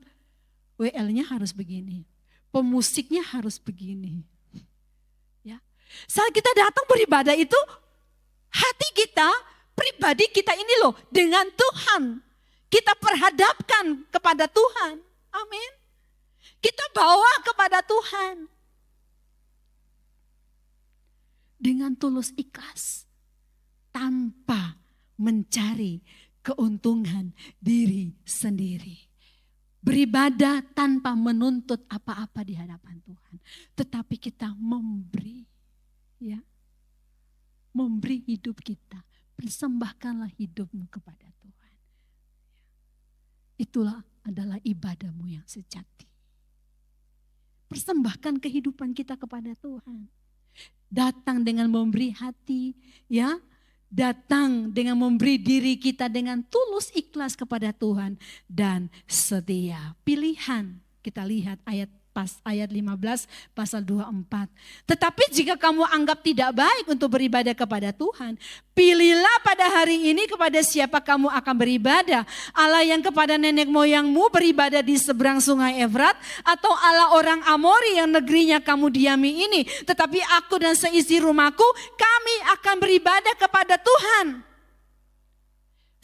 WL-nya harus begini, pemusiknya harus begini. Ya. Saat kita datang beribadah itu, hati kita, pribadi kita ini loh dengan Tuhan. Kita perhadapkan kepada Tuhan. Amin. Kita bawa kepada Tuhan. Dengan tulus ikhlas. Tanpa mencari keuntungan diri sendiri. Beribadah tanpa menuntut apa-apa di hadapan Tuhan. Tetapi kita memberi. Ya. Memberi hidup kita. Persembahkanlah hidupmu kepada Tuhan. Itulah adalah ibadahmu yang sejati. Persembahkan kehidupan kita kepada Tuhan. Datang dengan memberi hati, ya. Datang dengan memberi diri kita dengan tulus ikhlas kepada Tuhan dan setia. Pilihan, kita lihat ayat 15 pasal 24. Tetapi jika kamu anggap tidak baik untuk beribadah kepada Tuhan, pilihlah pada hari ini kepada siapa kamu akan beribadah. Allah yang kepada nenek moyangmu beribadah di seberang sungai Efrat, atau Allah orang Amori yang negerinya kamu diami ini. Tetapi aku dan seisi rumahku, kami akan beribadah kepada Tuhan.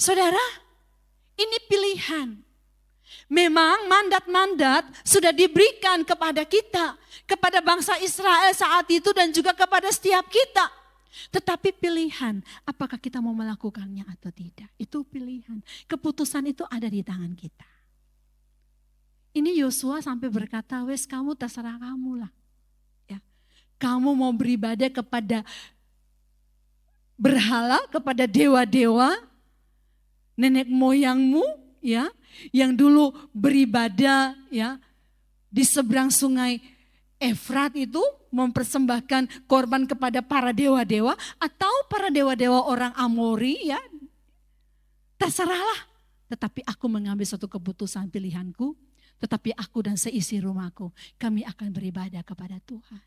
Saudara, ini pilihan. Memang mandat-mandat sudah diberikan kepada kita, kepada bangsa Israel saat itu dan juga kepada setiap kita. Tetapi pilihan, apakah kita mau melakukannya atau tidak, itu pilihan. Keputusan itu ada di tangan kita. Ini Yosua sampai berkata, wes kamu terserah kamu lah. Ya. Kamu mau beribadah kepada berhala, kepada dewa-dewa, nenek moyangmu, ya, yang dulu beribadah ya di seberang sungai Efrat itu mempersembahkan korban kepada para dewa-dewa atau para dewa-dewa orang Amori ya. Terserahlah. Tetapi aku mengambil suatu keputusan pilihanku, tetapi aku dan seisi rumahku kami akan beribadah kepada Tuhan.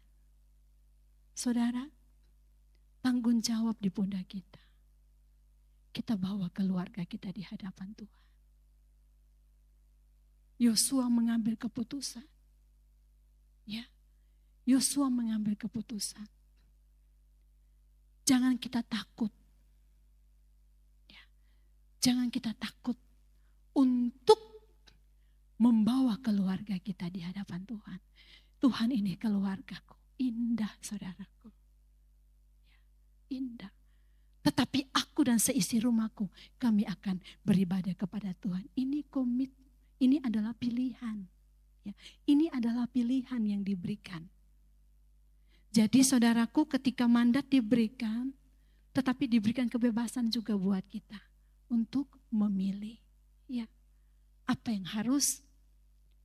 Saudara, tanggung jawab di pundak kita. Kita bawa keluarga kita di hadapan Tuhan. Yosua mengambil keputusan. Ya. Yosua mengambil keputusan. Jangan kita takut. Ya. Jangan kita takut untuk membawa keluarga kita di hadapan Tuhan. Tuhan, ini keluargaku. Indah, saudaraku. Ya. Indah. Tetapi aku dan seisi rumahku, kami akan beribadah kepada Tuhan. Ini komitmen. Ini adalah pilihan. Ya, ini adalah pilihan yang diberikan. Jadi saudaraku, ketika mandat diberikan, tetapi diberikan kebebasan juga buat kita untuk memilih. Ya, apa yang harus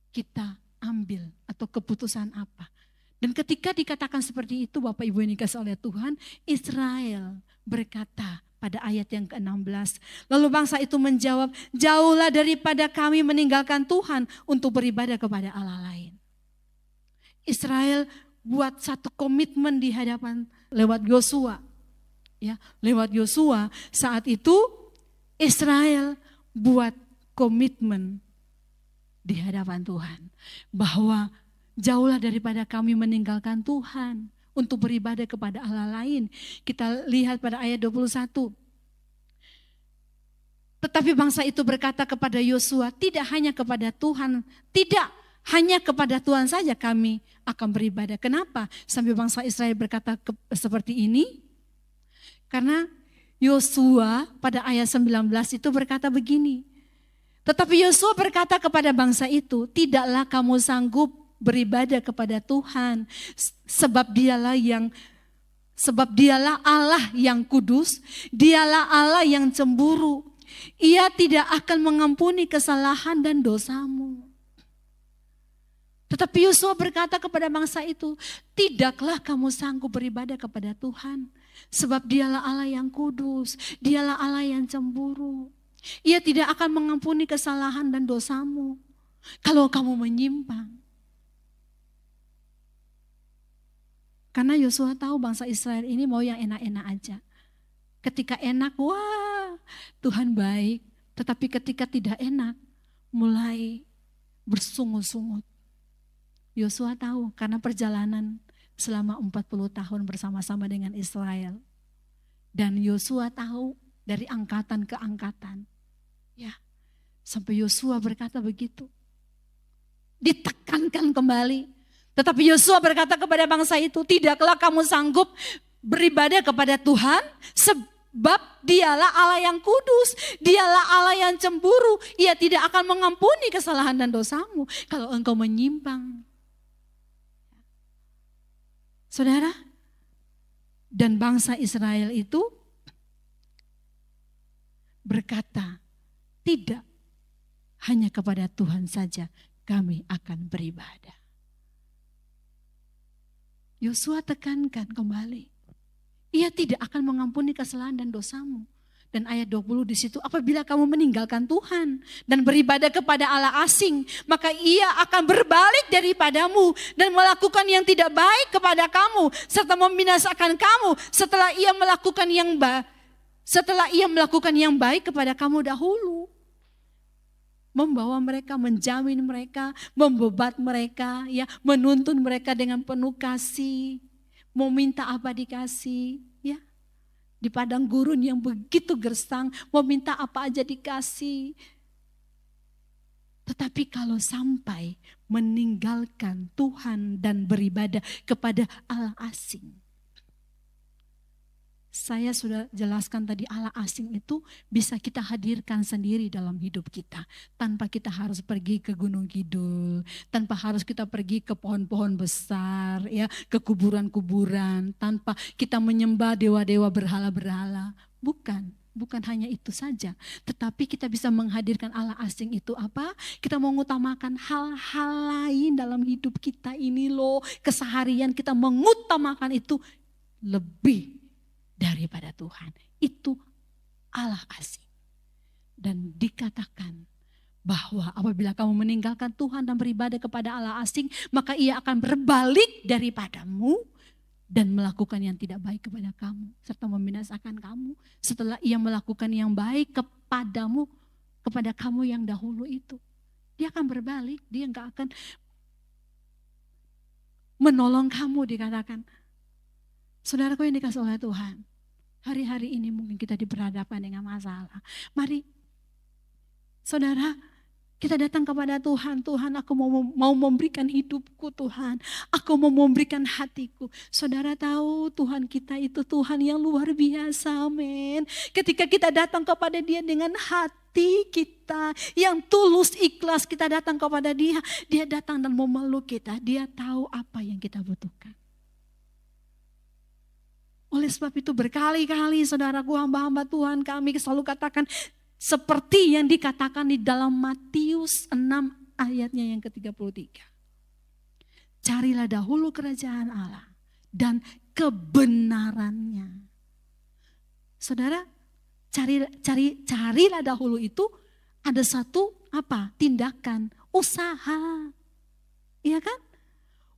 kita ambil atau keputusan apa. Dan ketika dikatakan seperti itu, Bapak Ibu yang dikasihi oleh Tuhan, Israel berkata pada ayat yang ke-16. Lalu bangsa itu menjawab, jauhlah daripada kami meninggalkan Tuhan untuk beribadah kepada Allah lain. Israel buat satu komitmen di hadapan lewat Yosua. Ya, lewat Yosua saat itu Israel buat komitmen di hadapan Tuhan. Bahwa jauhlah daripada kami meninggalkan Tuhan untuk beribadah kepada Allah lain. Kita lihat pada ayat 21. Tetapi bangsa itu berkata kepada Yosua, tidak hanya kepada Tuhan, tidak hanya kepada Tuhan saja kami akan beribadah. Kenapa sampai bangsa Israel berkata seperti ini? Karena Yosua pada ayat 19 itu berkata begini. Tetapi Yosua berkata kepada bangsa itu, tidaklah kamu sanggup beribadah kepada Tuhan, sebab dialah yang Sebab dialah Allah yang kudus, dialah Allah yang cemburu. Ia tidak akan mengampuni kesalahan dan dosamu. Tetapi Yosua berkata kepada bangsa itu, tidaklah kamu sanggup beribadah kepada Tuhan. Sebab dialah Allah yang kudus, dialah Allah yang cemburu. Ia tidak akan mengampuni kesalahan dan dosamu kalau kamu menyimpang. Karena Yosua tahu bangsa Israel ini mau yang enak-enak aja. Ketika enak, wah Tuhan baik. Tetapi ketika tidak enak, mulai bersungut-sungut. Yosua tahu karena perjalanan selama 40 tahun bersama-sama dengan Israel. Dan Yosua tahu dari angkatan ke angkatan. Ya, sampai Yosua berkata begitu. Ditekankan kembali. Tetapi Yosua berkata kepada bangsa itu, tidaklah kamu sanggup beribadah kepada Tuhan, sebab dialah Allah yang kudus, dialah Allah yang cemburu, ia tidak akan mengampuni kesalahan dan dosamu kalau engkau menyimpang. Saudara, dan bangsa Israel itu berkata, tidak hanya kepada Tuhan saja kami akan beribadah. Yosua tekankan kembali. Ia tidak akan mengampuni kesalahan dan dosamu. Dan ayat 20 di situ, apabila kamu meninggalkan Tuhan dan beribadah kepada Allah asing, maka ia akan berbalik daripadamu dan melakukan yang tidak baik kepada kamu serta membinasakan kamu setelah ia melakukan yang baik kepada kamu dahulu. Membawa mereka, menjamin mereka, membebat mereka, ya, menuntun mereka dengan penuh kasih. Mau minta apa dikasih, ya. Di padang gurun yang begitu gersang, mau minta apa aja dikasih. Tetapi kalau sampai meninggalkan Tuhan dan beribadah kepada Allah asing. Saya sudah jelaskan tadi, Allah asing itu bisa kita hadirkan sendiri dalam hidup kita. Tanpa kita harus pergi ke Gunung Kidul, tanpa harus kita pergi ke pohon-pohon besar, ya, ke kuburan-kuburan, tanpa kita menyembah dewa-dewa berhala-berhala. Bukan hanya itu saja. Tetapi kita bisa menghadirkan Allah asing itu apa? Kita mengutamakan hal-hal lain dalam hidup kita ini loh. Keseharian kita mengutamakan itu lebih daripada Tuhan. Itu Allah asing. Dan dikatakan bahwa apabila kamu meninggalkan Tuhan dan beribadah kepada Allah asing, maka ia akan berbalik daripadamu dan melakukan yang tidak baik kepada kamu serta membinasakan kamu setelah ia melakukan yang baik kepadamu, kepada kamu yang dahulu itu. Dia akan berbalik, dia enggak akan menolong kamu, dikatakan. Saudaraku yang dikasih oleh Tuhan, hari-hari ini mungkin kita diperhadapkan dengan masalah. Mari, saudara, kita datang kepada Tuhan. Tuhan, aku mau memberikan hidupku, Tuhan. Aku mau memberikan hatiku. Saudara tahu Tuhan kita itu Tuhan yang luar biasa, amin. Ketika kita datang kepada Dia dengan hati kita yang tulus, ikhlas, kita datang kepada Dia. Dia datang dan memeluk kita. Dia tahu apa yang kita butuhkan. Oleh sebab itu berkali-kali saudaraku, hamba-hamba Tuhan, kami selalu katakan seperti yang dikatakan di dalam Matius 6 ayatnya yang ke-33. Carilah dahulu kerajaan Allah dan kebenarannya. Saudara, carilah dahulu itu ada satu apa? Tindakan, usaha. Iya kan?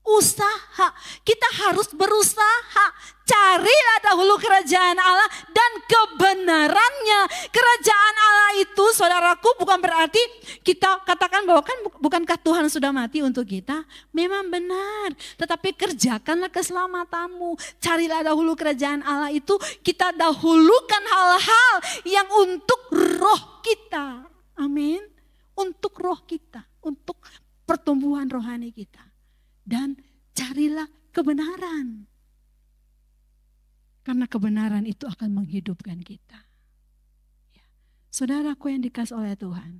Usaha, kita harus berusaha. Carilah dahulu kerajaan Allah dan kebenarannya. Kerajaan Allah itu, saudaraku, bukan berarti kita katakan bahwa kan bukankah Tuhan sudah mati untuk kita? Memang benar, tetapi kerjakanlah keselamatanmu. Carilah dahulu kerajaan Allah itu, kita dahulukan hal-hal yang untuk roh kita. Amin. Untuk roh kita, untuk pertumbuhan rohani kita. Dan carilah kebenaran. Karena kebenaran itu akan menghidupkan kita. Ya. Saudaraku yang dikasih oleh Tuhan.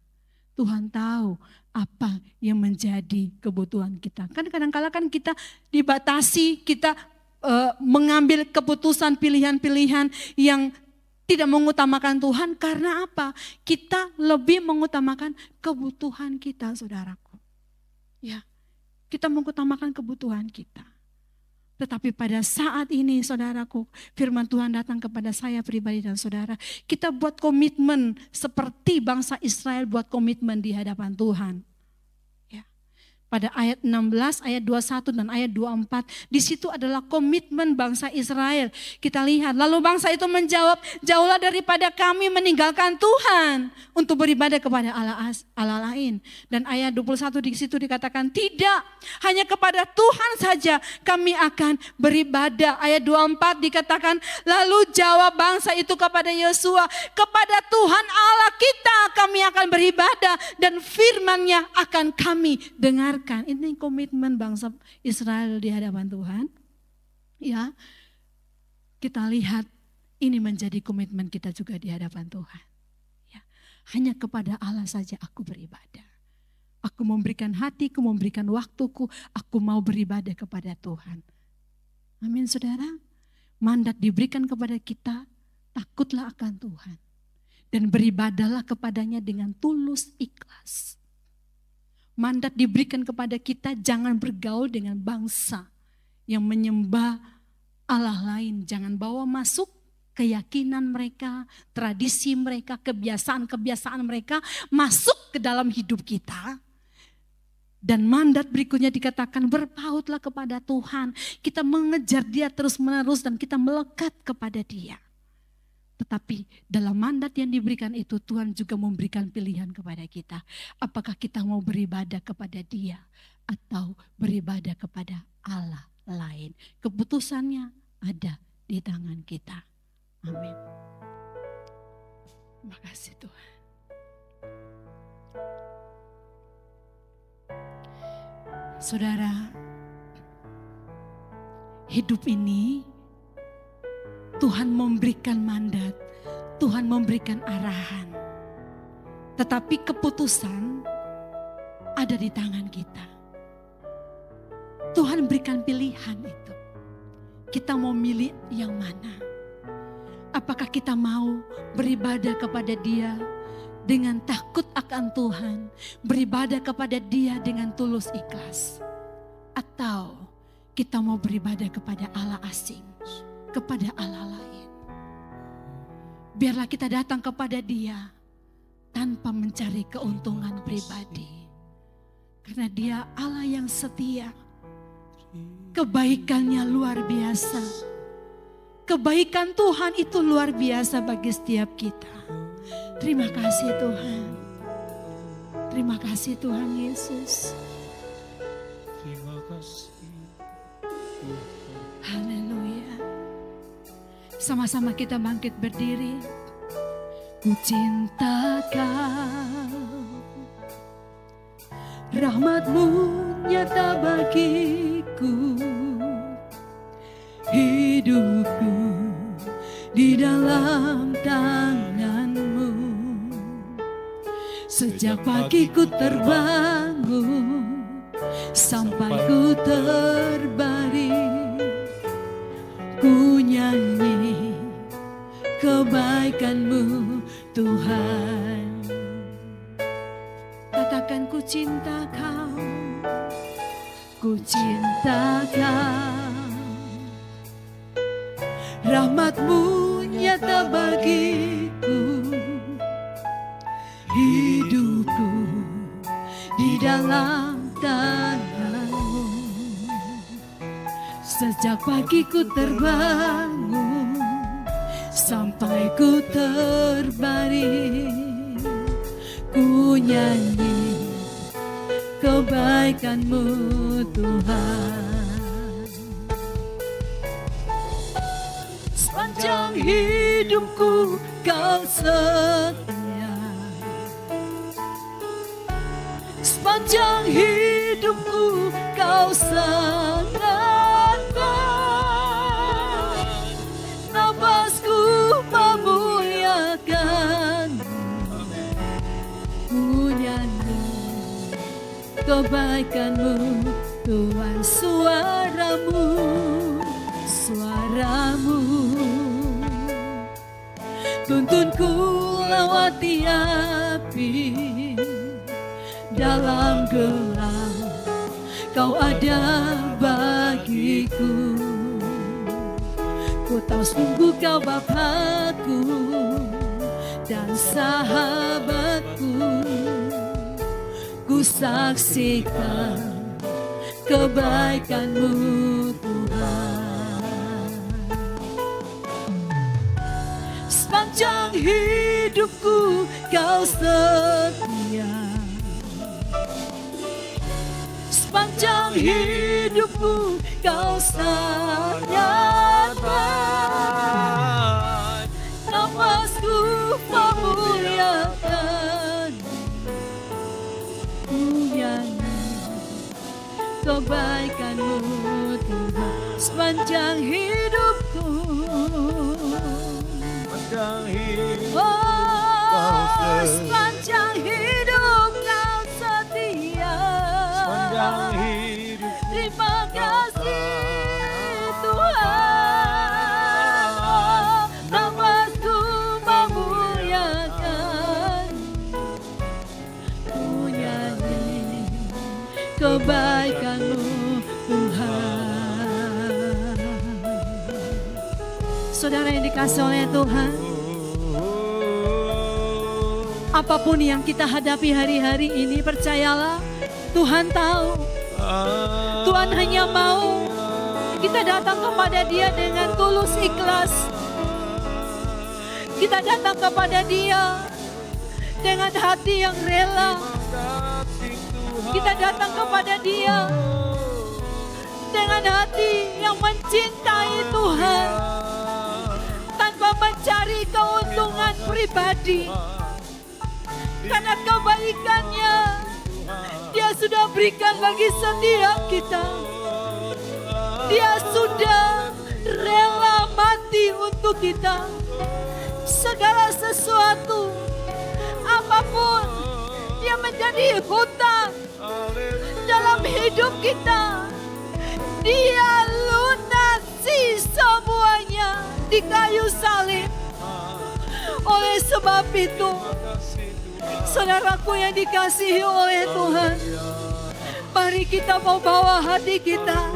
Tuhan tahu apa yang menjadi kebutuhan kita. Kan kadang-kadang kan kita dibatasi, kita mengambil keputusan pilihan-pilihan yang tidak mengutamakan Tuhan. Karena apa? Kita lebih mengutamakan kebutuhan kita, saudaraku. Ya, kita mengutamakan kebutuhan kita. Tetapi pada saat ini, saudaraku, firman Tuhan datang kepada saya pribadi dan saudara. Kita buat komitmen seperti bangsa Israel buat komitmen di hadapan Tuhan. Pada ayat 16, ayat 21 dan ayat 24, di situ adalah komitmen bangsa Israel. Kita lihat, lalu bangsa itu menjawab, jauhlah daripada kami meninggalkan Tuhan untuk beribadah kepada Allah lain. Dan ayat 21 di situ dikatakan, tidak, hanya kepada Tuhan saja kami akan beribadah. Ayat 24 dikatakan, lalu jawab bangsa itu kepada Yosua, kepada Tuhan Allah kita kami akan beribadah dan firman-Nya akan kami dengar. Ini komitmen bangsa Israel di hadapan Tuhan. Ya, kita lihat ini menjadi komitmen kita juga di hadapan Tuhan. Ya, hanya kepada Allah saja aku beribadah. Aku memberikan hatiku, memberikan waktuku, aku mau beribadah kepada Tuhan. Amin, saudara. Mandat diberikan kepada kita, takutlah akan Tuhan. Dan beribadahlah kepadanya dengan tulus ikhlas. Mandat diberikan kepada kita, jangan bergaul dengan bangsa yang menyembah Allah lain. Jangan bawa masuk keyakinan mereka, tradisi mereka, kebiasaan-kebiasaan mereka masuk ke dalam hidup kita. Dan mandat berikutnya dikatakan berpautlah kepada Tuhan. Kita mengejar Dia terus-menerus dan kita melekat kepada Dia. Tetapi dalam mandat yang diberikan itu Tuhan juga memberikan pilihan kepada kita. Apakah kita mau beribadah kepada Dia atau beribadah kepada Allah lain. Keputusannya ada di tangan kita. Amin. Terima kasih Tuhan. Saudara, hidup ini Tuhan memberikan mandat, Tuhan memberikan arahan. Tetapi keputusan ada di tangan kita. Tuhan berikan pilihan itu. Kita mau milih yang mana? Apakah kita mau beribadah kepada Dia dengan takut akan Tuhan, beribadah kepada Dia dengan tulus ikhlas? Atau kita mau beribadah kepada Allah asing? Kepada Allah lain. Biarlah kita datang kepada Dia tanpa mencari keuntungan pribadi. Karena Dia Allah yang setia. Kebaikannya luar biasa. Kebaikan Tuhan itu luar biasa bagi setiap kita. Terima kasih Tuhan. Terima kasih Tuhan Yesus. Terima kasih. Haleluya. Sama-sama kita bangkit berdiri. Ku cinta Kau, rahmat-Mu nyata bagiku, hidupku di dalam tangan-Mu. Sejak pagi ku terbangun sampai ku terbaring, ku nyanyi kebaikan-Mu Tuhan. Katakan ku cinta Kau, ku cinta Kau, rahmat-Mu nyata bagiku, hidupku di dalam tangan-Mu. Sejak pagi ku terbangun sampai ku terbaring, ku nyanyi kebaikan-Mu Tuhan. Sepanjang hidupku Kau setia, sepanjang hidupku Kau sangat baik. Napasku memuliakan-Mu, ku nyanyi kebaikan-Mu Tuhan. Suara-Mu, suaramu. Tuntunku lewati api, dalam gelap Kau ada bagiku. Ku tahu sungguh Kau Bapakku dan sahabatku. Ku saksikan kebaikan-Mu Tuhan. Sepanjang hidupku Kau setia, sepanjang hidupku Kau sangat baik. Nafasku memuliakan, ku nyanyi kebaikan-Mu Tuhan. Sepanjang hidupku, oh, sepanjang hidup Kau setia. Terima kasih Tuhan, namamu memuliakan, ku nyanyi kebaikan-Mu Tuhan. Saudara yang dikasihi oleh Tuhan, apapun yang kita hadapi hari-hari ini, percayalah Tuhan tahu. Tuhan hanya mau kita datang kepada Dia dengan tulus ikhlas. Kita datang kepada Dia dengan hati yang rela. Kita datang kepada Dia dengan hati yang mencintai Tuhan, tanpa mencari keuntungan pribadi. Karena kebaikan-Nya Dia sudah berikan bagi setiap kita. Dia sudah rela mati untuk kita. Segala sesuatu, apapun yang menjadi hutang dalam hidup kita, Dia lunasi semuanya di kayu salib. Oleh sebab itu, saudaraku yang dikasihi oleh Tuhan, mari kita mau bawa hati kita.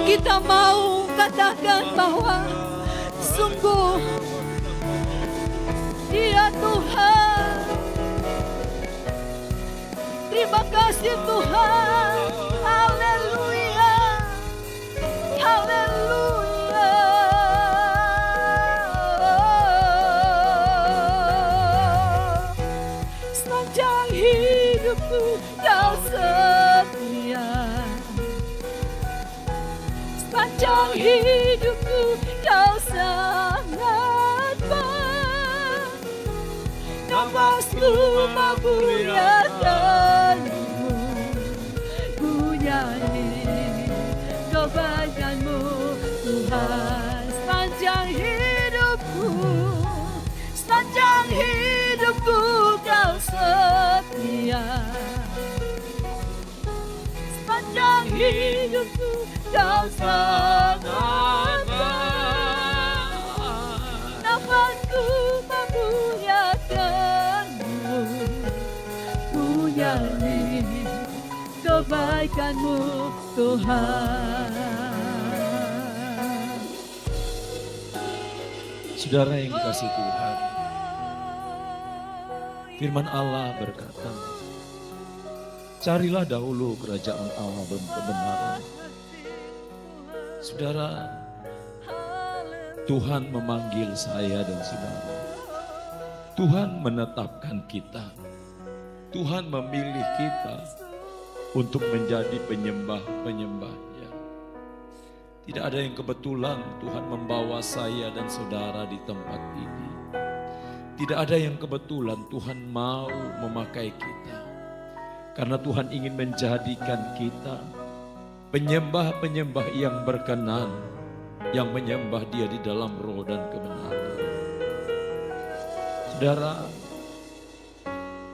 Kita mau katakan bahwa sungguh Dia Tuhan. Terima kasih Tuhan. Haleluya. Haleluya. Sepanjang hidupku Kau setia, sepanjang hidupku Kau sangat baik. Nafasku memuliakan-Mu, ku nyanyi kebaikan-Mu Tuhan. Sepanjang hidupku, sepanjang hidupku Kau setia, sepanjang hidupku Kau sangat baik. Nafasku memuliakan-Mu, ku nyanyi kebaikan-Mu Tuhan. Saudara yang dikasihi Tuhan, firman Allah berkata, carilah dahulu kerajaan Allah dan kebenaran. Saudara, Tuhan memanggil saya dan saudara. Tuhan menetapkan kita. Tuhan memilih kita untuk menjadi penyembah-penyembahnya. Tidak ada yang kebetulan Tuhan membawa saya dan saudara di tempat ini. Tidak ada yang kebetulan Tuhan mau memakai kita. Karena Tuhan ingin menjadikan kita penyembah-penyembah yang berkenan, yang menyembah Dia di dalam roh dan kebenaran. Saudara,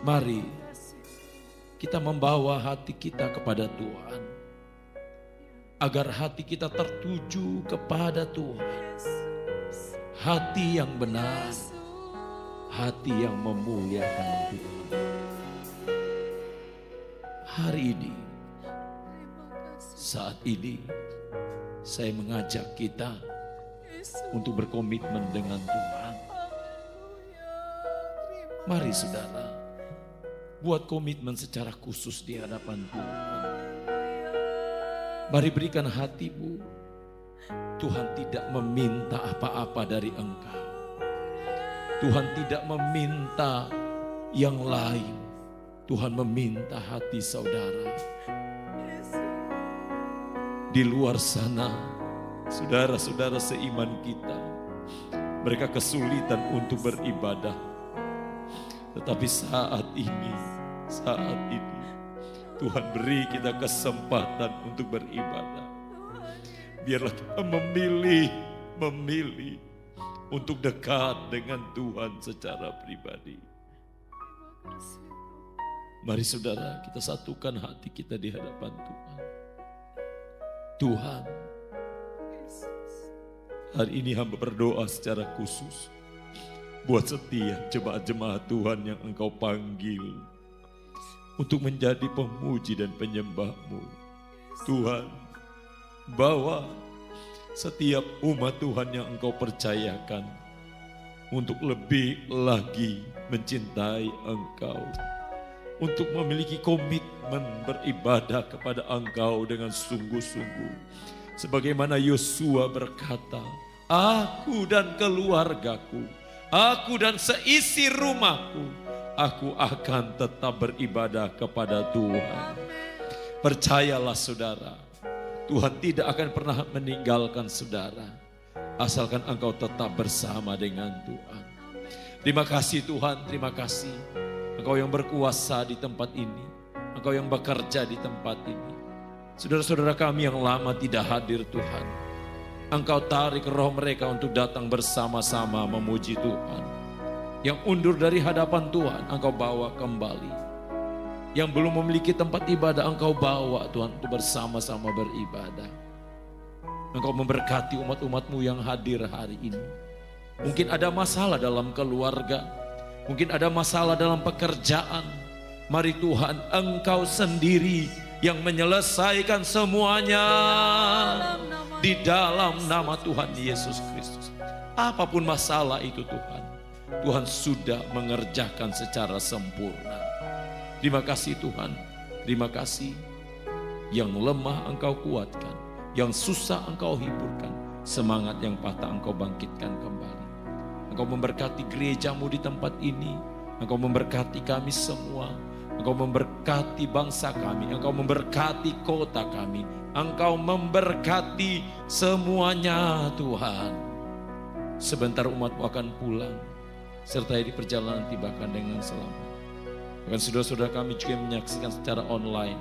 mari kita membawa hati kita kepada Tuhan. agar hati kita tertuju kepada Tuhan. Hati yang benar, hati yang memuliakan Tuhan. Hari ini, saat ini, saya mengajak kita untuk berkomitmen dengan Tuhan. Mari saudara, buat komitmen secara khusus di hadapan Tuhan. Mari berikan hatimu. Tuhan tidak meminta apa-apa dari engkau. Tuhan tidak meminta yang lain. Tuhan meminta hati saudara. Di luar sana, saudara-saudara seiman kita, mereka kesulitan untuk beribadah. Tetapi saat ini, Tuhan beri kita kesempatan untuk beribadah. Biarlah kita memilih untuk dekat dengan Tuhan secara pribadi. Mari saudara, kita satukan hati kita di hadapan Tuhan. Tuhan, hari ini hamba berdoa secara khusus buat setiap jemaat-jemaat Tuhan yang Engkau panggil untuk menjadi pemuji dan penyembah-Mu. Tuhan, bawa setiap umat Tuhan yang Engkau percayakan untuk lebih lagi mencintai Engkau, untuk memiliki komitmen beribadah kepada Engkau dengan sungguh-sungguh. Sebagaimana Yosua berkata, aku dan keluargaku, aku dan seisi rumahku, aku akan tetap beribadah kepada Tuhan. Percayalah saudara, Tuhan tidak akan pernah meninggalkan saudara, asalkan engkau tetap bersama dengan Tuhan. Terima kasih Tuhan, terima kasih. Engkau yang berkuasa di tempat ini, Engkau yang bekerja di tempat ini. Saudara-saudara kami yang lama tidak hadir Tuhan, Engkau tarik roh mereka untuk datang bersama-sama memuji Tuhan. Yang undur dari hadapan Tuhan, Engkau bawa kembali. Yang belum memiliki tempat ibadah, Engkau bawa Tuhan untuk bersama-sama beribadah. Engkau memberkati umat-umat-Mu yang hadir hari ini. Mungkin ada masalah dalam keluarga, mungkin ada masalah dalam pekerjaan. Mari Tuhan, Engkau sendiri yang menyelesaikan semuanya di dalam nama Tuhan Yesus Kristus. Apapun masalah itu Tuhan, Tuhan sudah mengerjakan secara sempurna. Terima kasih Tuhan, terima kasih. Yang lemah Engkau kuatkan, yang susah Engkau hiburkan, semangat yang patah Engkau bangkitkan kembali. Engkau memberkati gereja-Mu di tempat ini, Engkau memberkati kami semua, Engkau memberkati bangsa kami, Engkau memberkati kota kami, Engkau memberkati semuanya Tuhan. Sebentar umat-Mu akan pulang, sertai di perjalanan tibakan dengan selamat. Bahkan saudara-saudara kami juga menyaksikan secara online,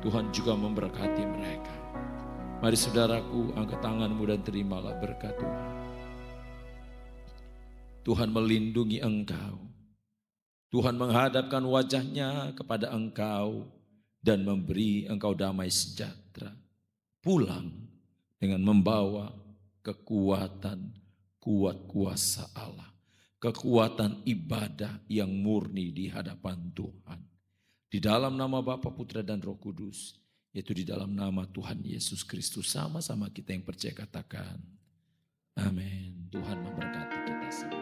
Tuhan juga memberkati mereka. Mari saudaraku, angkat tanganmu dan terimalah berkat Tuhan. Tuhan melindungi engkau. Tuhan menghadapkan wajahnya kepada engkau dan memberi engkau damai sejahtera. Pulang dengan membawa kekuatan, kuat kuasa Allah. Kekuatan ibadah yang murni di hadapan Tuhan. Di dalam nama Bapa, Putra dan Roh Kudus, yaitu di dalam nama Tuhan Yesus Kristus. Sama-sama kita yang percaya katakan, amin. Tuhan memberkati kita semua.